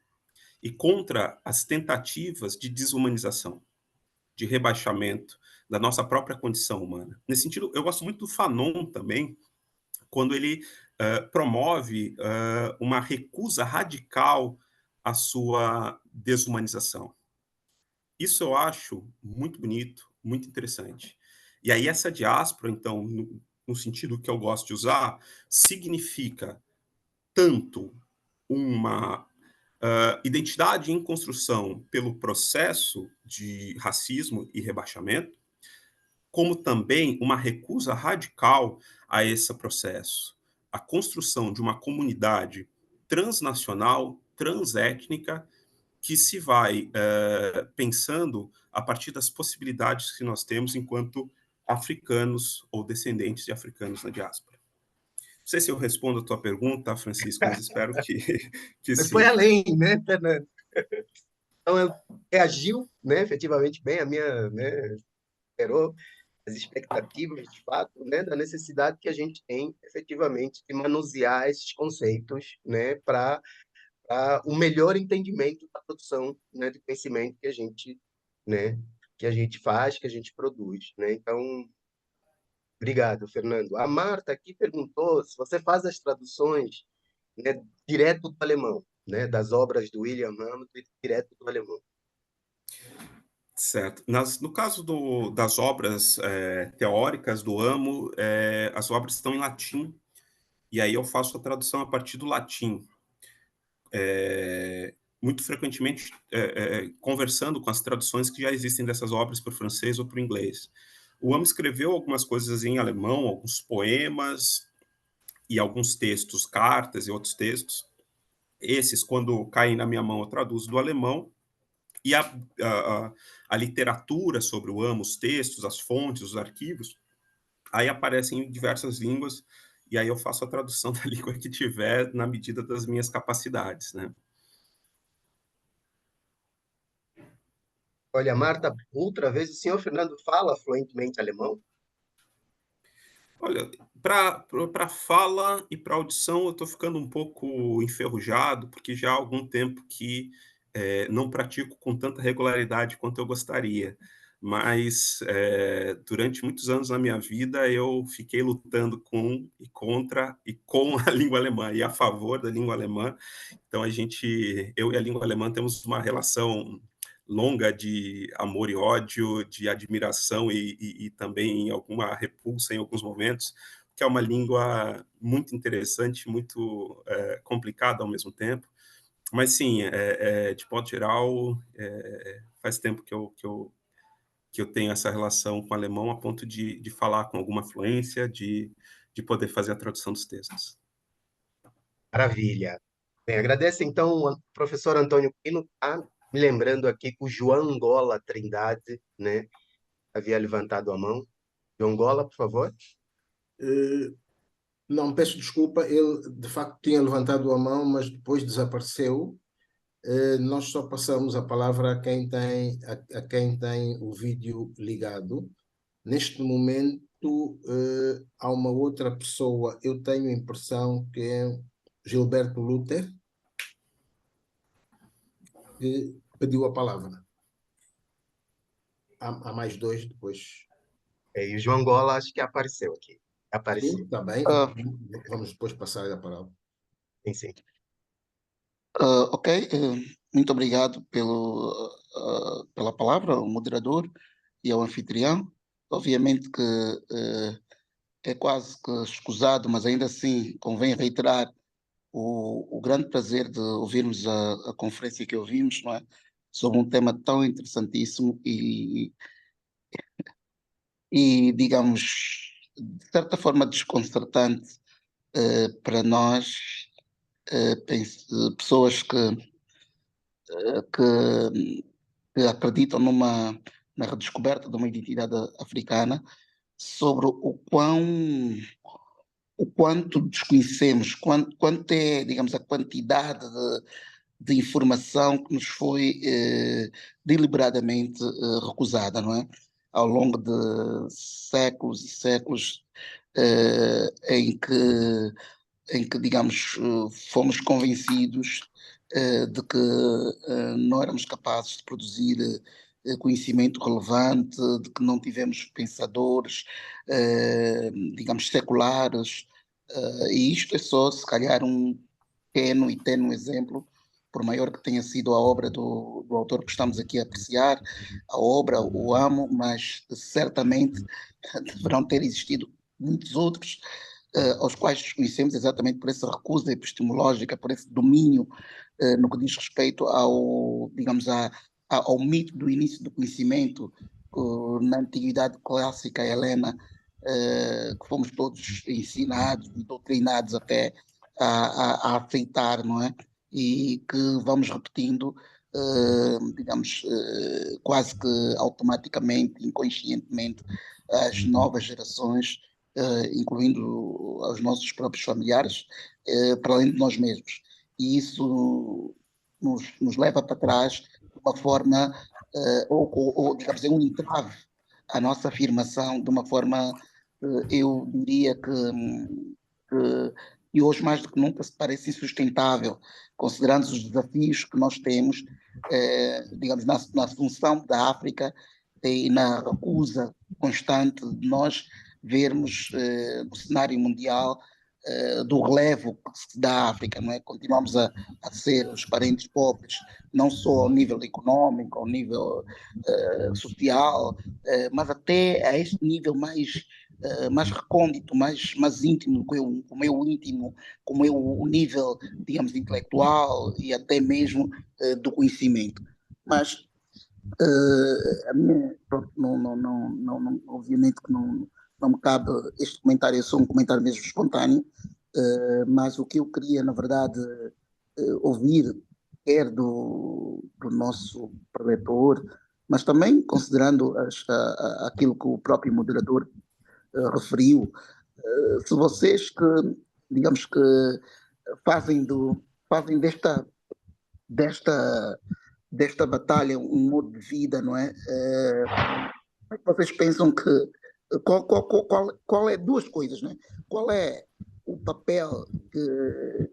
e contra as tentativas de desumanização, de rebaixamento da nossa própria condição humana. Nesse sentido, eu gosto muito do Fanon também, quando ele promove uma recusa radical à sua desumanização. Isso eu acho muito bonito, muito interessante. E aí essa diáspora, então, no sentido que eu gosto de usar, significa tanto uma identidade em construção pelo processo de racismo e rebaixamento, como também uma recusa radical a esse processo. A construção de uma comunidade transnacional, transétnica, que se vai pensando a partir das possibilidades que nós temos enquanto africanos ou descendentes de africanos na diáspora. Não sei se eu respondo a tua pergunta, Francisco, mas espero que Mas foi sim. além, né, Fernando? Então, ele reagiu, né, efetivamente bem, a minha, né, superou as expectativas, de fato, né, da necessidade que a gente tem, efetivamente, de manusear esses conceitos, né, para o melhor entendimento da produção, né, de conhecimento né, que a gente faz, que a gente produz, né? Então, obrigado, Fernando. A Marta aqui perguntou se você faz as traduções, né, direto do alemão, né, das obras do William Hamilton, direto do alemão. Certo. No caso das obras teóricas do Amo, as obras estão em latim, e aí eu faço a tradução a partir do latim. Muito frequentemente conversando com as traduções que já existem dessas obras para o francês ou para o inglês. O Amo escreveu algumas coisas em alemão, alguns poemas e alguns textos, cartas e outros textos. Esses, quando caem na minha mão, eu traduzo do alemão. E a literatura sobre o Amo, os textos, as fontes, os arquivos, aí aparecem em diversas línguas, e aí eu faço a tradução da língua que tiver na medida das minhas capacidades, né? Olha, Marta, outra vez, o senhor Fernando fala fluentemente alemão? Olha, para fala e para audição eu estou ficando um pouco enferrujado, porque já há algum tempo que não pratico com tanta regularidade quanto eu gostaria. Mas durante muitos anos na minha vida eu fiquei lutando com e contra e com a língua alemã e a favor da língua alemã. Então eu e a língua alemã temos uma relação longa de amor e ódio, de admiração e também alguma repulsa em alguns momentos, que é uma língua muito interessante, muito complicada ao mesmo tempo. Mas sim, de modo geral, faz tempo que eu tenho essa relação com o alemão a ponto de falar com alguma fluência, de poder fazer a tradução dos textos. Maravilha. Bem, agradeço então o professor Antônio Pino, tá me lembrando aqui que o João Gola Trindade, né, havia levantado a mão. João Gola, por favor. Não, peço desculpa, ele de facto tinha levantado a mão, mas depois desapareceu. Nós só passamos a palavra a quem tem o vídeo ligado. Neste momento, há uma outra pessoa, eu tenho a impressão que é Gilberto Luther, que pediu a palavra. Há mais dois depois. E o João Gola acho que apareceu aqui. Sim, Apareceu. está bem. Ah, Vamos depois passar a palavra. Sim, sim. ok, muito obrigado pela palavra, ao moderador e ao anfitrião. Obviamente que é quase que escusado, mas ainda assim convém reiterar o grande prazer de ouvirmos a conferência que ouvimos, não é? Sobre um tema tão interessantíssimo e, digamos, de certa forma desconcertante para nós, pessoas que, que acreditam na redescoberta de uma identidade africana, sobre o quanto desconhecemos, quanto é, digamos, a quantidade de informação que nos foi deliberadamente recusada, não é? Ao longo de séculos e séculos em que, digamos, fomos convencidos de que não éramos capazes de produzir conhecimento relevante, de que não tivemos pensadores, digamos, seculares, e isto é só, se calhar, um pequeno e tênue exemplo, por maior que tenha sido a obra do autor que estamos aqui a apreciar, a obra o amo, mas certamente deverão ter existido muitos outros, aos quais desconhecemos exatamente por essa recusa epistemológica, por esse domínio no que diz respeito ao, digamos, ao mito do início do conhecimento na antiguidade clássica helena, que fomos todos ensinados e doutrinados até a aceitar, não é? E que vamos repetindo, digamos, quase que automaticamente, inconscientemente, às novas gerações, incluindo aos nossos próprios familiares, para além de nós mesmos. E isso nos leva para trás de uma forma, ou digamos, é um entrave à nossa afirmação, de uma forma, eu diria que e hoje mais do que nunca se parece insustentável, considerando os desafios que nós temos, digamos, na assunção da África e na recusa constante de nós vermos no cenário mundial do relevo que se dá à África, não é? Continuamos a ser os parentes pobres, não só ao nível económico, ao nível social, mas até a este nível mais recôndito, mais íntimo, como é o íntimo, como é o nível, digamos, intelectual e até mesmo do conhecimento. Mas a minha, pronto, obviamente que não me cabe este comentário, é só um comentário mesmo espontâneo, mas o que eu queria, na verdade, ouvir, quer do nosso preletor, mas também considerando aquilo que o próprio moderador referiu, se vocês que, digamos que fazem desta, desta batalha um modo de vida, não é? Como é que vocês pensam que qual é duas coisas, não é? Qual é o papel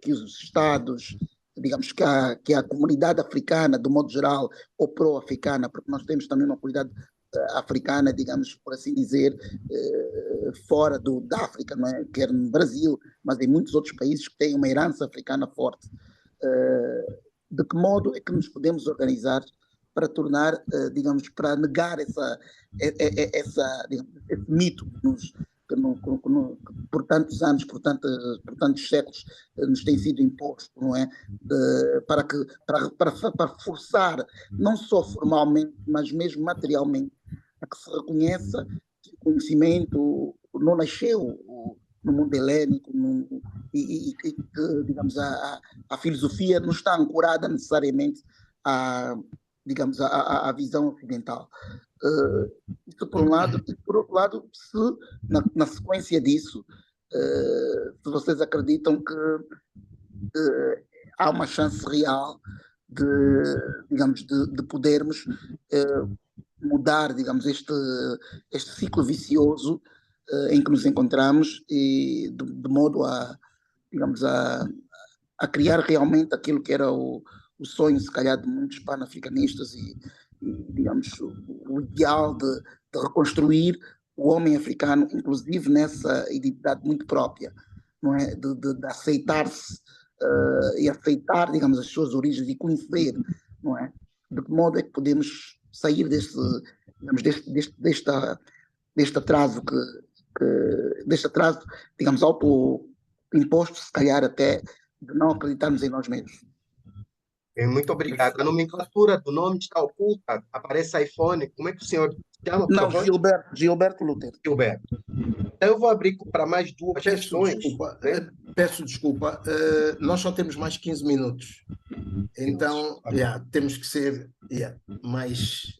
que os Estados, digamos que a comunidade africana, do modo geral, ou pró-africana, porque nós temos também uma comunidade africana, digamos, por assim dizer, fora da África, não é? Quer no Brasil, mas em muitos outros países que têm uma herança africana forte. De que modo é que nos podemos organizar para tornar, digamos, para negar digamos, esse mito que por tantos anos, por tantos séculos nos tem sido imposto, não é? Para forçar, não só formalmente, mas mesmo materialmente, a que se reconheça que o conhecimento não nasceu no mundo helénico e que, digamos, a filosofia não está ancorada necessariamente digamos, à visão ocidental. Isso por um lado, e por outro lado, se na sequência disso, se vocês acreditam que há uma chance real digamos, de podermos mudar, digamos, este ciclo vicioso em que nos encontramos e de modo digamos, a criar realmente aquilo que era o sonho, se calhar, de muitos pan-africanistas e, digamos, o ideal de reconstruir o homem africano, inclusive nessa identidade muito própria, não é? De aceitar-se e aceitar, digamos, as suas origens e conhecer, não é? De que modo é que podemos sair digamos, deste atraso deste atraso, digamos, autoimposto, se calhar até, de não acreditarmos em nós mesmos. Muito obrigado. A nomenclatura do nome está oculta. Aparece iPhone. Como é que o senhor se chama, por Não, favor? Gilberto Luther. Gilberto. Então eu vou abrir para mais duas questões. Peço desculpa. Nós só temos mais 15 minutos. Então, temos que ser mais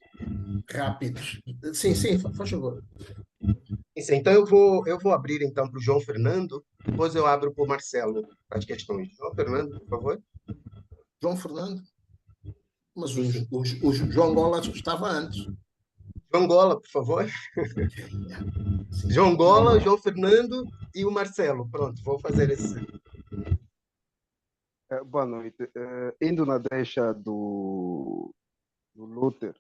rápidos. Sim, faz favor. Então eu vou abrir então para o João Fernando, depois eu abro para o Marcelo para as questões. João Fernando, por favor. João Fernando? Mas o João Gola estava antes. João Gola, por favor. João Gola, João Fernando e o Marcelo. Pronto, vou fazer esse. Boa noite. Indo na deixa do Luther,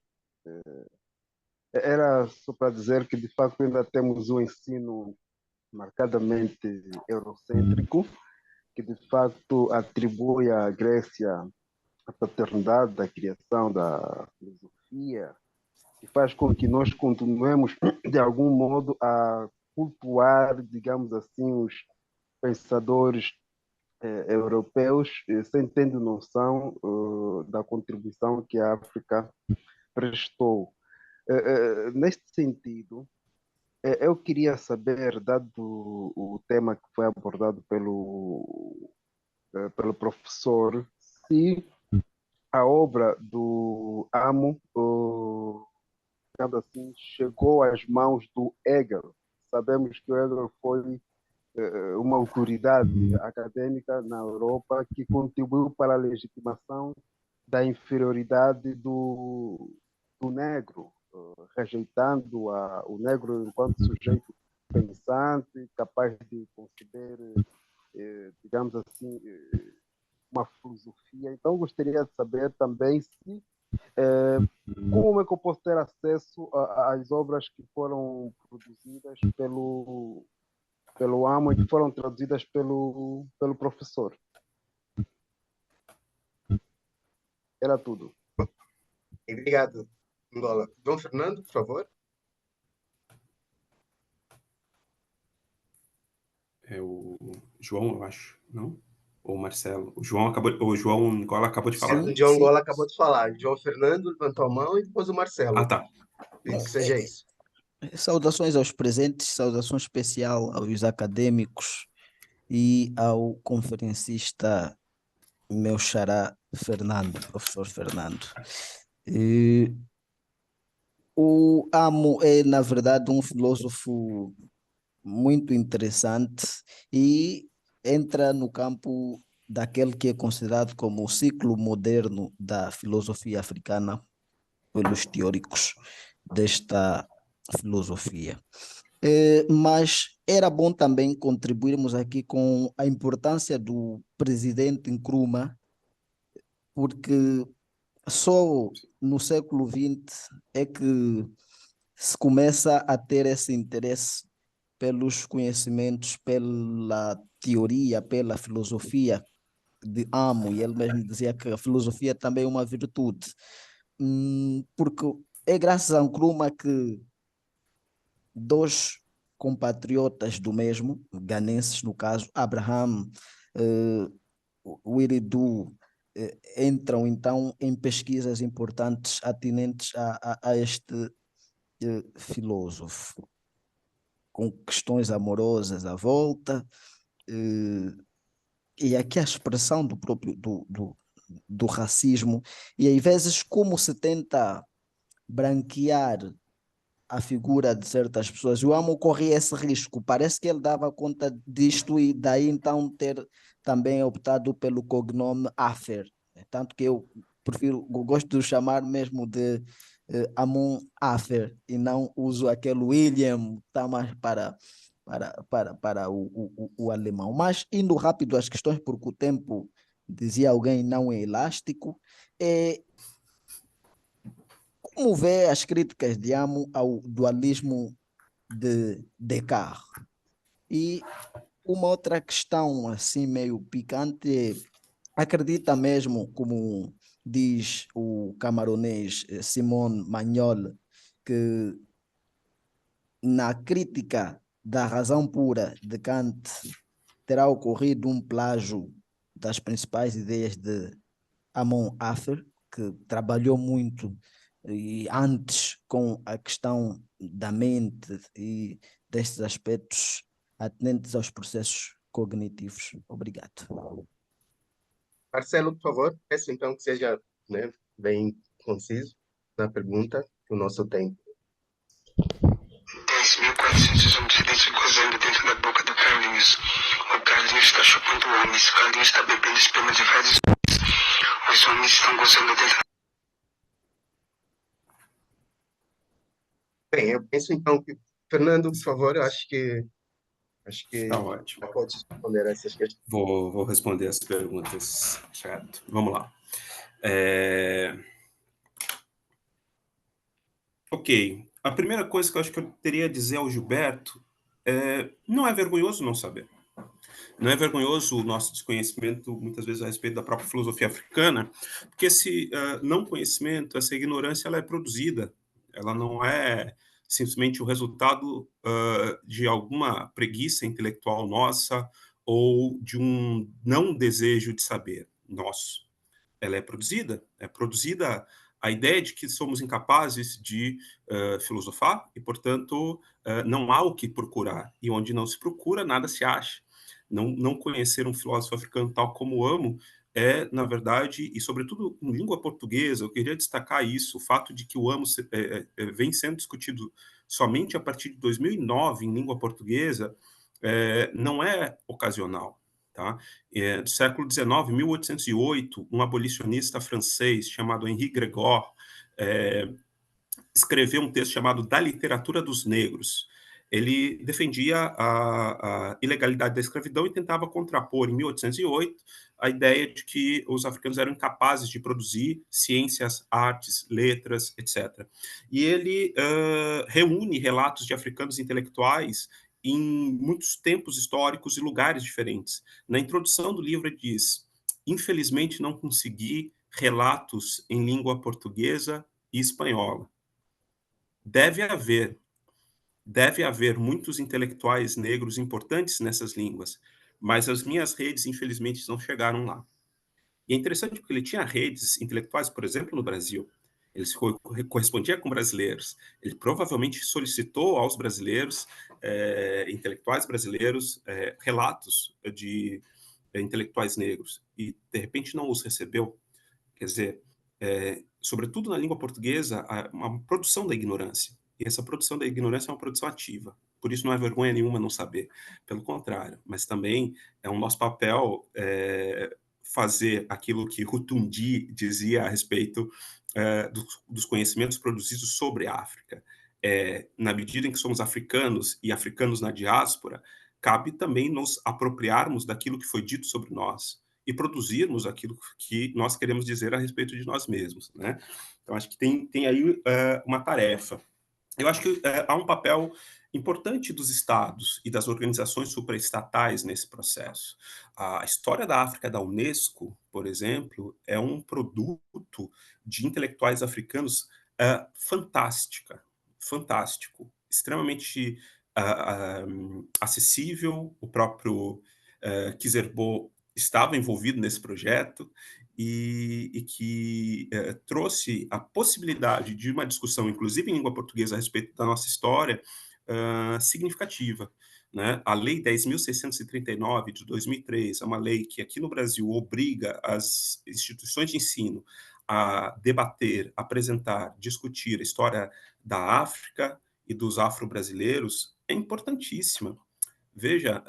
Era só para dizer que, de facto, ainda temos um ensino marcadamente eurocêntrico, que, de facto, atribui à Grécia a paternidade da criação da filosofia, que faz com que nós continuemos, de algum modo, a cultuar, digamos assim, os pensadores europeus, sem tendo noção da contribuição que a África prestou. Neste sentido, eu queria saber, dado o tema que foi abordado pelo professor, se a obra do Amo, digamos assim, chegou às mãos do Hegel. Sabemos que o Hegel foi uma autoridade acadêmica na Europa que contribuiu para a legitimação da inferioridade do negro, rejeitando o negro enquanto sujeito pensante, capaz de conceber, digamos assim, uma filosofia. Então, gostaria de saber também se como é que eu posso ter acesso às obras que foram produzidas pelo Amo e que foram traduzidas pelo professor. Era tudo. Obrigado, Angola. João Fernando, por favor. É o João, eu acho, não? Ou o Marcelo? O João Angola acabou de falar. O João Angola acabou de falar. João Fernando levantou a mão e depois o Marcelo. Ah, tá. Que seja isso. Saudações aos presentes, saudação especial aos acadêmicos e ao conferencista meu xará Fernando, professor Fernando. O Amo é, na verdade, um filósofo muito interessante e entra no campo daquele que é considerado como o ciclo moderno da filosofia africana pelos teóricos desta filosofia. Mas era bom também contribuirmos aqui com a importância do presidente Nkrumah, porque só no século XX é que se começa a ter esse interesse pelos conhecimentos, pela teoria, pela filosofia de Amo, e ele mesmo dizia que a filosofia também é uma virtude, porque é graças a Nkrumah que dois compatriotas do mesmo, ganenses no caso, Abraham, Wiridou, entram então em pesquisas importantes atinentes a este filósofo, com questões amorosas à volta, e aqui a expressão do próprio do racismo, e às vezes como se tenta branquear a figura de certas pessoas. O Amo corria esse risco, parece que ele dava conta disto e daí então ter também optado pelo cognome Afer, tanto que eu gosto de chamar mesmo de Amun Afer e não uso aquele William, está mais para o alemão. Mas indo rápido às questões, porque o tempo, dizia alguém, não é elástico, como vê as críticas de Amo ao dualismo de Descartes? E uma outra questão assim meio picante é, acredita mesmo, como diz o camaronês Simone Magnol, que na crítica da razão pura de Kant terá ocorrido um plágio das principais ideias de Amon Afer, que trabalhou muito e antes com a questão da mente e destes aspectos atinentes aos processos cognitivos. Obrigado. Marcelo, por favor, peço então que seja, né, bem conciso na pergunta, que o nosso tempo. 10.400 homens residentes gozando dentro da boca do Carlinhos. O Carlinhos está chupando homens, o Carlinhos está bebendo esperma de vários homens. Os homens estão gozando dentro. Bem, eu penso então que, Fernando, por favor, eu acho que Tá ótimo. pode responder essas questões. Vou responder as perguntas, certo? Vamos lá. Ok. A primeira coisa que eu acho que eu teria a dizer ao Gilberto não é vergonhoso não saber. Não é vergonhoso o nosso desconhecimento, muitas vezes, a respeito da própria filosofia africana, porque esse não conhecimento, essa ignorância, ela é produzida, ela não é simplesmente o resultado de alguma preguiça intelectual nossa ou de um não desejo de saber nosso. Ela é produzida a ideia de que somos incapazes de filosofar e, portanto, não há o que procurar. E onde não se procura, nada se acha. Não conhecer um filósofo africano tal como amo é, na verdade, e sobretudo em língua portuguesa, eu queria destacar isso, o fato de que o amo vem sendo discutido somente a partir de 2009 em língua portuguesa, não é ocasional. Tá? Do século XIX, 1808, um abolicionista francês chamado Henri Gregor escreveu um texto chamado Da Literatura dos Negros. Ele defendia a ilegalidade da escravidão e tentava contrapor, em 1808, a ideia de que os africanos eram incapazes de produzir ciências, artes, letras, etc. E ele reúne relatos de africanos intelectuais em muitos tempos históricos e lugares diferentes. Na introdução do livro ele diz: infelizmente não consegui relatos em língua portuguesa e espanhola. Deve haver muitos intelectuais negros importantes nessas línguas, mas as minhas redes, infelizmente, não chegaram lá. E é interessante porque ele tinha redes intelectuais, por exemplo, no Brasil. Ele se correspondia com brasileiros. Ele provavelmente solicitou aos brasileiros, intelectuais brasileiros, relatos de intelectuais negros. E, de repente, não os recebeu. Quer dizer, sobretudo na língua portuguesa, uma produção da ignorância. E essa produção da ignorância é uma produção ativa. Por isso não é vergonha nenhuma não saber. Pelo contrário, mas também é um nosso papel fazer aquilo que Rutundi dizia a respeito dos conhecimentos produzidos sobre a África. Na medida em que somos africanos e africanos na diáspora, cabe também nos apropriarmos daquilo que foi dito sobre nós e produzirmos aquilo que nós queremos dizer a respeito de nós mesmos, né? Então, acho que tem aí uma tarefa. Eu acho que há um papel importante dos estados e das organizações supraestatais nesse processo. A história da África da Unesco, por exemplo, é um produto de intelectuais africanos fantástico, extremamente acessível. O próprio Kizerbo estava envolvido nesse projeto e que trouxe a possibilidade de uma discussão, inclusive em língua portuguesa, a respeito da nossa história, significativa. Né? A Lei 10.639, de 2003, é uma lei que aqui no Brasil obriga as instituições de ensino a debater, apresentar, discutir a história da África e dos afro-brasileiros, é importantíssima. Veja,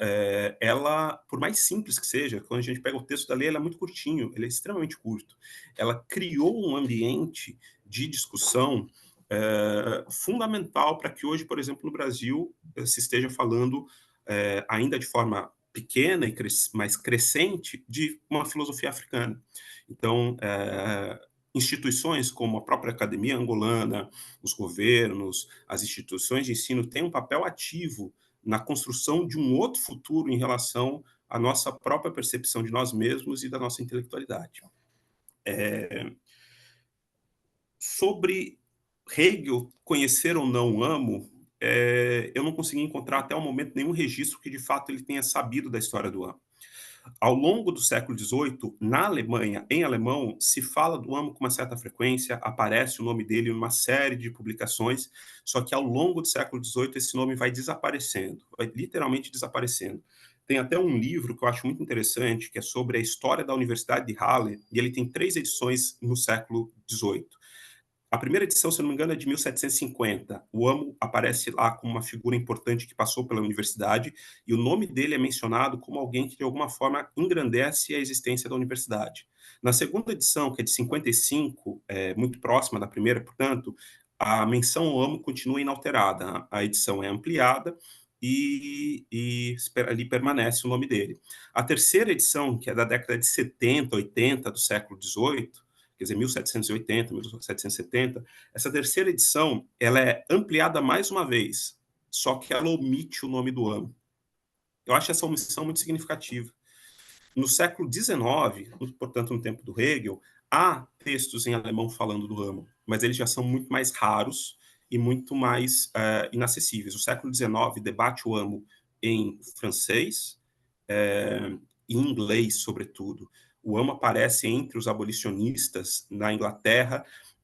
ela, por mais simples que seja, quando a gente pega o texto da lei, ela é muito curtinho, ele é extremamente curto. Ela criou um ambiente de discussão fundamental para que hoje, por exemplo, no Brasil, se esteja falando, ainda de forma pequena e mais crescente, de uma filosofia africana. Então, instituições como a própria Academia Angolana, os governos, as instituições de ensino têm um papel ativo na construção de um outro futuro em relação à nossa própria percepção de nós mesmos e da nossa intelectualidade. Sobre Hegel conhecer ou não Amo, eu não consegui encontrar até o momento nenhum registro que de fato ele tenha sabido da história do Amo. Ao longo do século XVIII, na Alemanha, em alemão, se fala do Amo com uma certa frequência, aparece o nome dele em uma série de publicações, só que ao longo do século XVIII esse nome vai desaparecendo, vai literalmente desaparecendo. Tem até um livro que eu acho muito interessante, que é sobre a história da Universidade de Halle, e ele tem 3 edições no século XVIII. A primeira edição, se não me engano, é de 1750. O Amo aparece lá como uma figura importante que passou pela universidade e o nome dele é mencionado como alguém que, de alguma forma, engrandece a existência da universidade. Na segunda edição, que é de 55, muito próxima da primeira, portanto, a menção ao Amo continua inalterada. A edição é ampliada e ali permanece o nome dele. A terceira edição, que é da década de 70, 80 do século XVIII, quer dizer, 1780, 1770, essa terceira edição ela é ampliada mais uma vez, só que ela omite o nome do amo. Eu acho essa omissão muito significativa. No século XIX, portanto, no tempo do Hegel, há textos em alemão falando do amo, mas eles já são muito mais raros e muito mais inacessíveis. O século XIX debate o amo em francês e em inglês, sobretudo. O amo aparece entre os abolicionistas na Inglaterra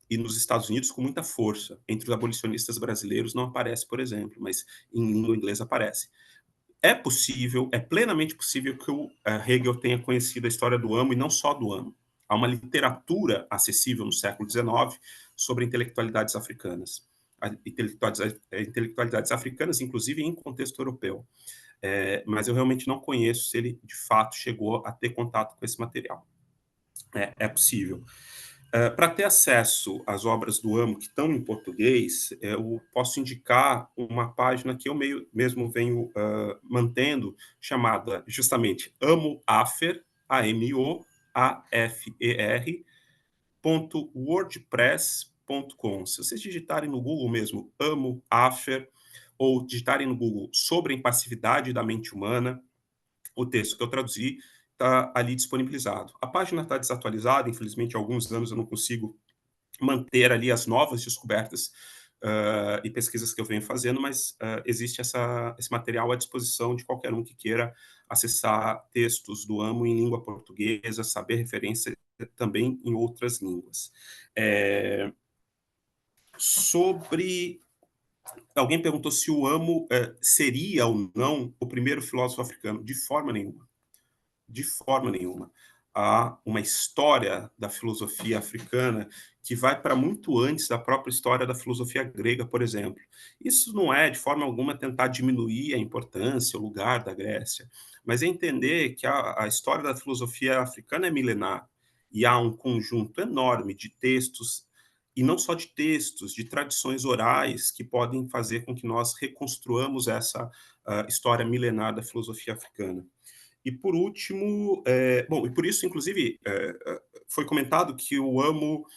e nos Estados Unidos com muita força. Entre os abolicionistas brasileiros não aparece, por exemplo, mas em língua inglesa aparece. É possível, é plenamente possível que o Hegel tenha conhecido a história do amo e não só do amo. Há uma literatura acessível no século XIX sobre intelectualidades africanas. Intelectualidades africanas, inclusive em contexto europeu. Mas eu realmente não conheço se ele, de fato, chegou a ter contato com esse material. É possível. Para ter acesso às obras do amo que estão em português, eu posso indicar uma página que eu mesmo venho mantendo, chamada justamente amoafer, AMOAFER.wordpress.com. Se vocês digitarem no Google mesmo, amoafer, ou digitarem no Google sobre a impassividade da mente humana, o texto que eu traduzi está ali disponibilizado. A página está desatualizada, infelizmente, há alguns anos eu não consigo manter ali as novas descobertas e pesquisas que eu venho fazendo, mas existe esse material à disposição de qualquer um que queira acessar textos do amo em língua portuguesa, saber referência também em outras línguas. Alguém perguntou se o amo seria ou não o primeiro filósofo africano. De forma nenhuma. De forma nenhuma. Há uma história da filosofia africana que vai para muito antes da própria história da filosofia grega, por exemplo. Isso não é, de forma alguma, tentar diminuir a importância, o lugar da Grécia, mas é entender que a história da filosofia africana é milenar, e há um conjunto enorme de textos, e não só de textos, de tradições orais que podem fazer com que nós reconstruamos essa história milenar da filosofia africana. E por último, e por isso, inclusive, foi comentado que o amo,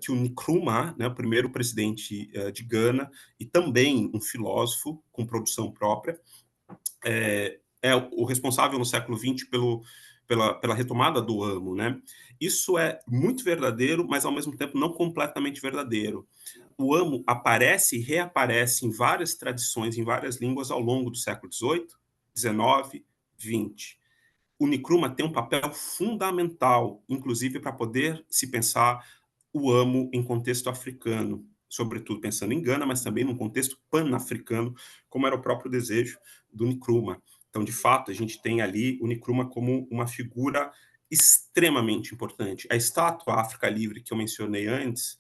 que o Nkrumah, né, o primeiro presidente de Gana, e também um filósofo com produção própria, é o responsável no século XX pela retomada do amo, né? Isso é muito verdadeiro, mas ao mesmo tempo não completamente verdadeiro. O amo aparece e reaparece em várias tradições, em várias línguas ao longo do século XVIII, XIX, 20. O Nkrumah tem um papel fundamental, inclusive para poder se pensar o amo em contexto africano, sobretudo pensando em Gana, mas também num contexto pan-africano, como era o próprio desejo do Nkrumah. Então, de fato, a gente tem ali o Nkrumah como uma figura extremamente importante. A estátua África Livre que eu mencionei antes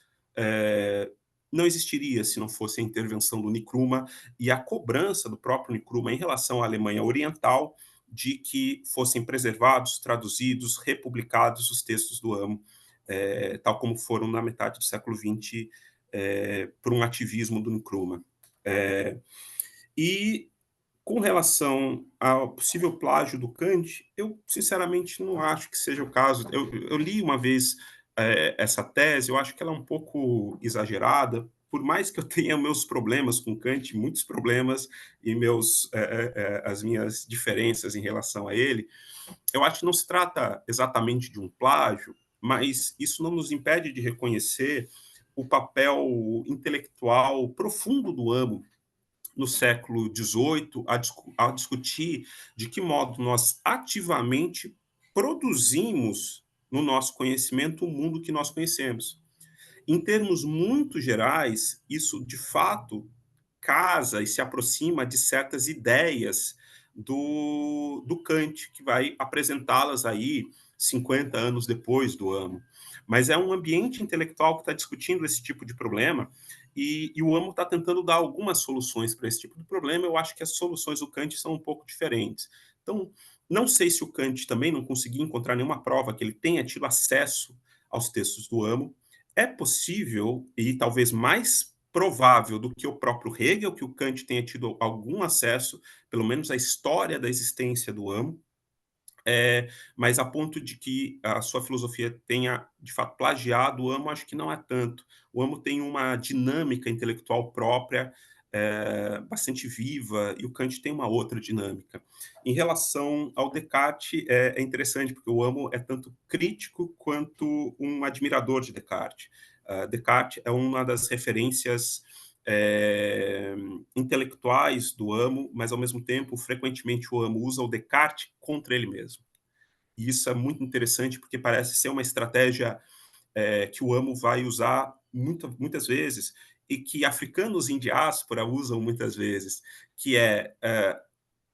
não existiria se não fosse a intervenção do Nkrumah e a cobrança do próprio Nkrumah em relação à Alemanha Oriental de que fossem preservados, traduzidos, republicados os textos do amo, tal como foram na metade do século XX por um ativismo do Nkrumah. E com relação ao possível plágio do Kant, eu sinceramente não acho que seja o caso. Eu li uma vez essa tese, eu acho que ela é um pouco exagerada, por mais que eu tenha meus problemas com Kant, muitos problemas, e as minhas diferenças em relação a ele, eu acho que não se trata exatamente de um plágio, mas isso não nos impede de reconhecer o papel intelectual profundo do amo no século XVIII a discutir de que modo nós ativamente produzimos no nosso conhecimento o mundo que nós conhecemos. Em termos muito gerais, isso, de fato, casa e se aproxima de certas ideias do Kant, que vai apresentá-las aí 50 anos depois do amo. Mas é um ambiente intelectual que está discutindo esse tipo de problema, e o amo está tentando dar algumas soluções para esse tipo de problema. Eu acho que as soluções do Kant são um pouco diferentes. Então, não sei se o Kant também não conseguiu encontrar nenhuma prova que ele tenha tido acesso aos textos do amo. É possível, e talvez mais provável do que o próprio Hegel, que o Kant tenha tido algum acesso, pelo menos à história da existência do amo. mas a ponto de que a sua filosofia tenha, de fato, plagiado o Amo, acho que não é tanto. O Amo tem uma dinâmica intelectual própria, bastante viva, e o Kant tem uma outra dinâmica. Em relação ao Descartes, é interessante, porque o Amo é tanto crítico quanto um admirador de Descartes. Descartes é uma das referências intelectuais do Amo, mas, ao mesmo tempo, frequentemente o Amo usa o Descartes contra ele mesmo. E isso é muito interessante, porque parece ser uma estratégia que o Amo vai usar muitas vezes, e que africanos em diáspora usam muitas vezes, que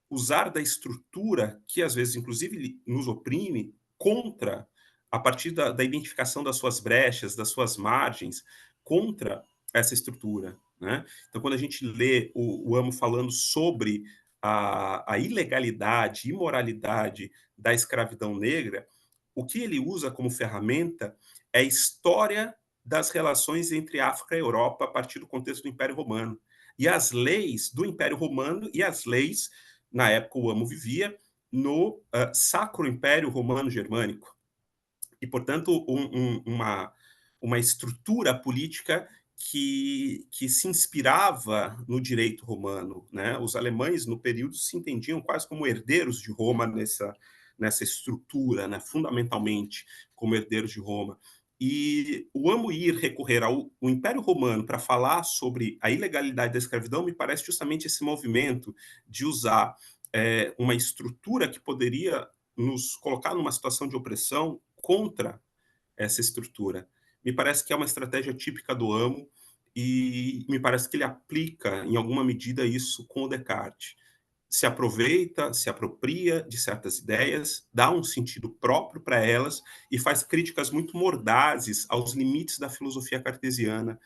usar da estrutura que, às vezes, inclusive, nos oprime, contra, a partir da identificação das suas brechas, das suas margens, contra essa estrutura, né? Então, quando a gente lê o Amo falando sobre a ilegalidade, imoralidade da escravidão negra, o que ele usa como ferramenta é a história das relações entre África e Europa a partir do contexto do Império Romano. E as leis do Império Romano e as leis, na época o Amo vivia, no Sacro Império Romano Germânico. E, portanto, uma estrutura política que se inspirava no direito romano, né? Os alemães, no período, se entendiam quase como herdeiros de Roma nessa estrutura, né? Fundamentalmente como herdeiros de Roma. E o Amo ir recorrer ao Império Romano para falar sobre a ilegalidade da escravidão me parece justamente esse movimento de usar uma estrutura que poderia nos colocar numa situação de opressão contra essa estrutura. Me parece que é uma estratégia típica do Amo, e me parece que ele aplica, em alguma medida, isso com o Descartes. Se aproveita, se apropria de certas ideias, dá um sentido próprio para elas e faz críticas muito mordazes aos limites da filosofia cartesiana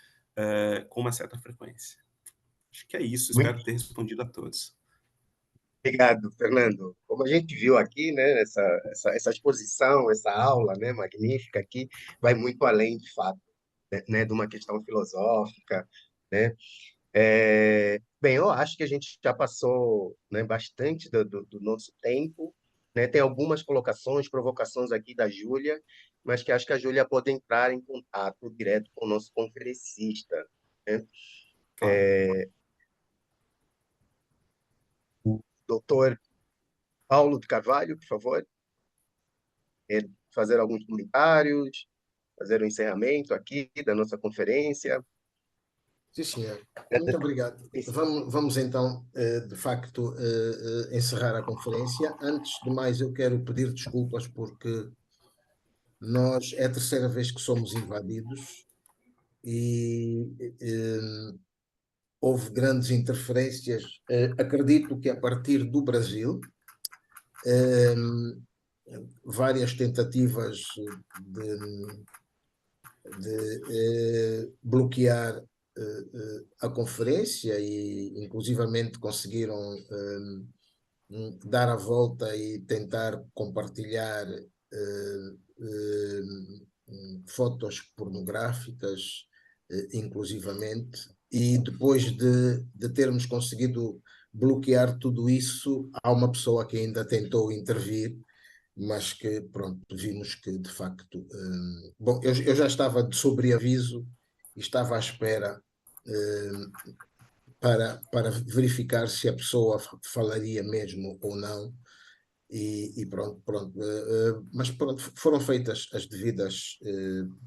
com uma certa frequência. Acho que é isso, Muito espero ter respondido a todos. obrigado, Fernando. Como a gente viu aqui, né, essa exposição, essa aula, né, magnífica aqui, vai muito além, de fato, né, de uma questão filosófica, né? Bem, eu acho que a gente já passou, né, bastante do nosso tempo, né? Tem algumas colocações, provocações aqui da Júlia, mas que acho que a Júlia pode entrar em contato direto com o nosso conferencista, né? Claro. O doutor Paulo de Carvalho, por favor, fazer alguns comentários, fazer o encerramento aqui da nossa conferência. Sim, senhor. Muito obrigado. Vamos então, de facto, encerrar a conferência. Antes de mais, eu quero pedir desculpas porque é a terceira vez que somos invadidos e houve grandes interferências. Acredito que a partir do Brasil, várias tentativas de bloquear a conferência e inclusivamente conseguiram dar a volta e tentar compartilhar fotos pornográficas, inclusivamente, e depois de termos conseguido bloquear tudo isso, há uma pessoa que ainda tentou intervir, mas que, pronto, vimos que, de facto... bom, eu já estava de sobreaviso e estava à espera para verificar se a pessoa falaria mesmo ou não, e pronto. Mas pronto, foram feitas as devidas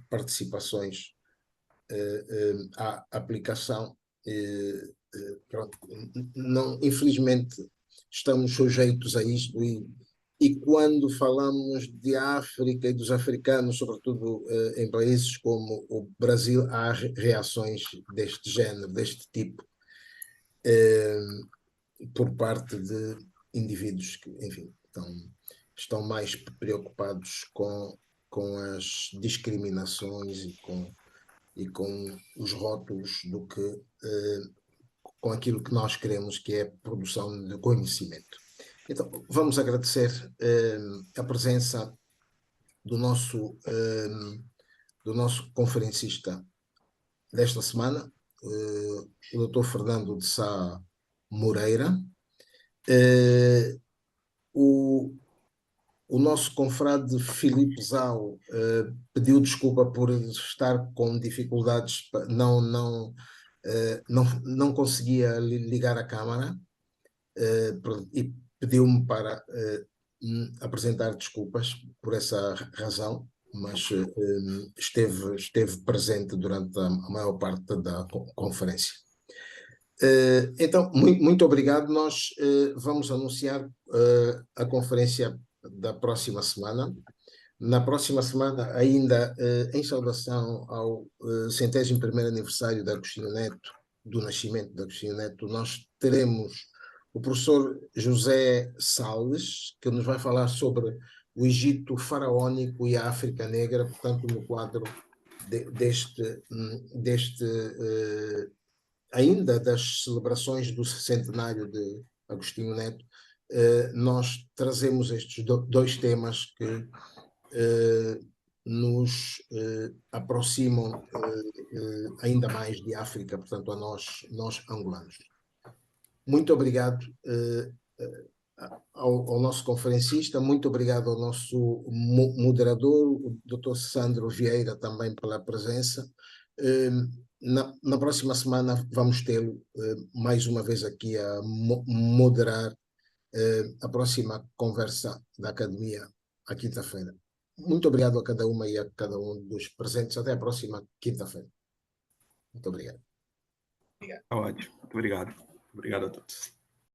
participações à aplicação. Pronto, não, infelizmente estamos sujeitos a isto, e quando falamos de África e dos africanos, sobretudo em países como o Brasil, há reações deste género, deste tipo, por parte de indivíduos que, enfim, estão mais preocupados com as discriminações e com os rótulos do que com aquilo que nós queremos, que é a produção de conhecimento. Então, vamos agradecer a presença do nosso conferencista desta semana, o Dr. Fernando de Sá Moreira. O O nosso confrade Filipe Zau pediu desculpa por estar com dificuldades, não conseguia ligar a câmara, e pediu-me para apresentar desculpas por essa razão, mas esteve presente durante a maior parte da conferência. Então, muito obrigado. Nós vamos anunciar a conferência da próxima semana. Na próxima semana, ainda em saudação ao 101º aniversário de Agostinho Neto, do nascimento de Agostinho Neto, nós teremos o professor José Salles, que nos vai falar sobre o Egito faraónico e a África Negra, portanto, no quadro ainda das celebrações do centenário de Agostinho Neto. Nós trazemos estes dois temas que nos aproximam ainda mais de África, portanto, a nós angolanos. Muito obrigado ao nosso conferencista, muito obrigado ao nosso moderador, o Dr. Sandro Vieira, também pela presença. Na próxima semana vamos tê-lo mais uma vez aqui a moderar a próxima conversa da Academia, à quinta-feira. Muito obrigado a cada uma e a cada um dos presentes. Até a próxima quinta-feira. Muito obrigado. Ótimo. Muito obrigado. Obrigado a todos.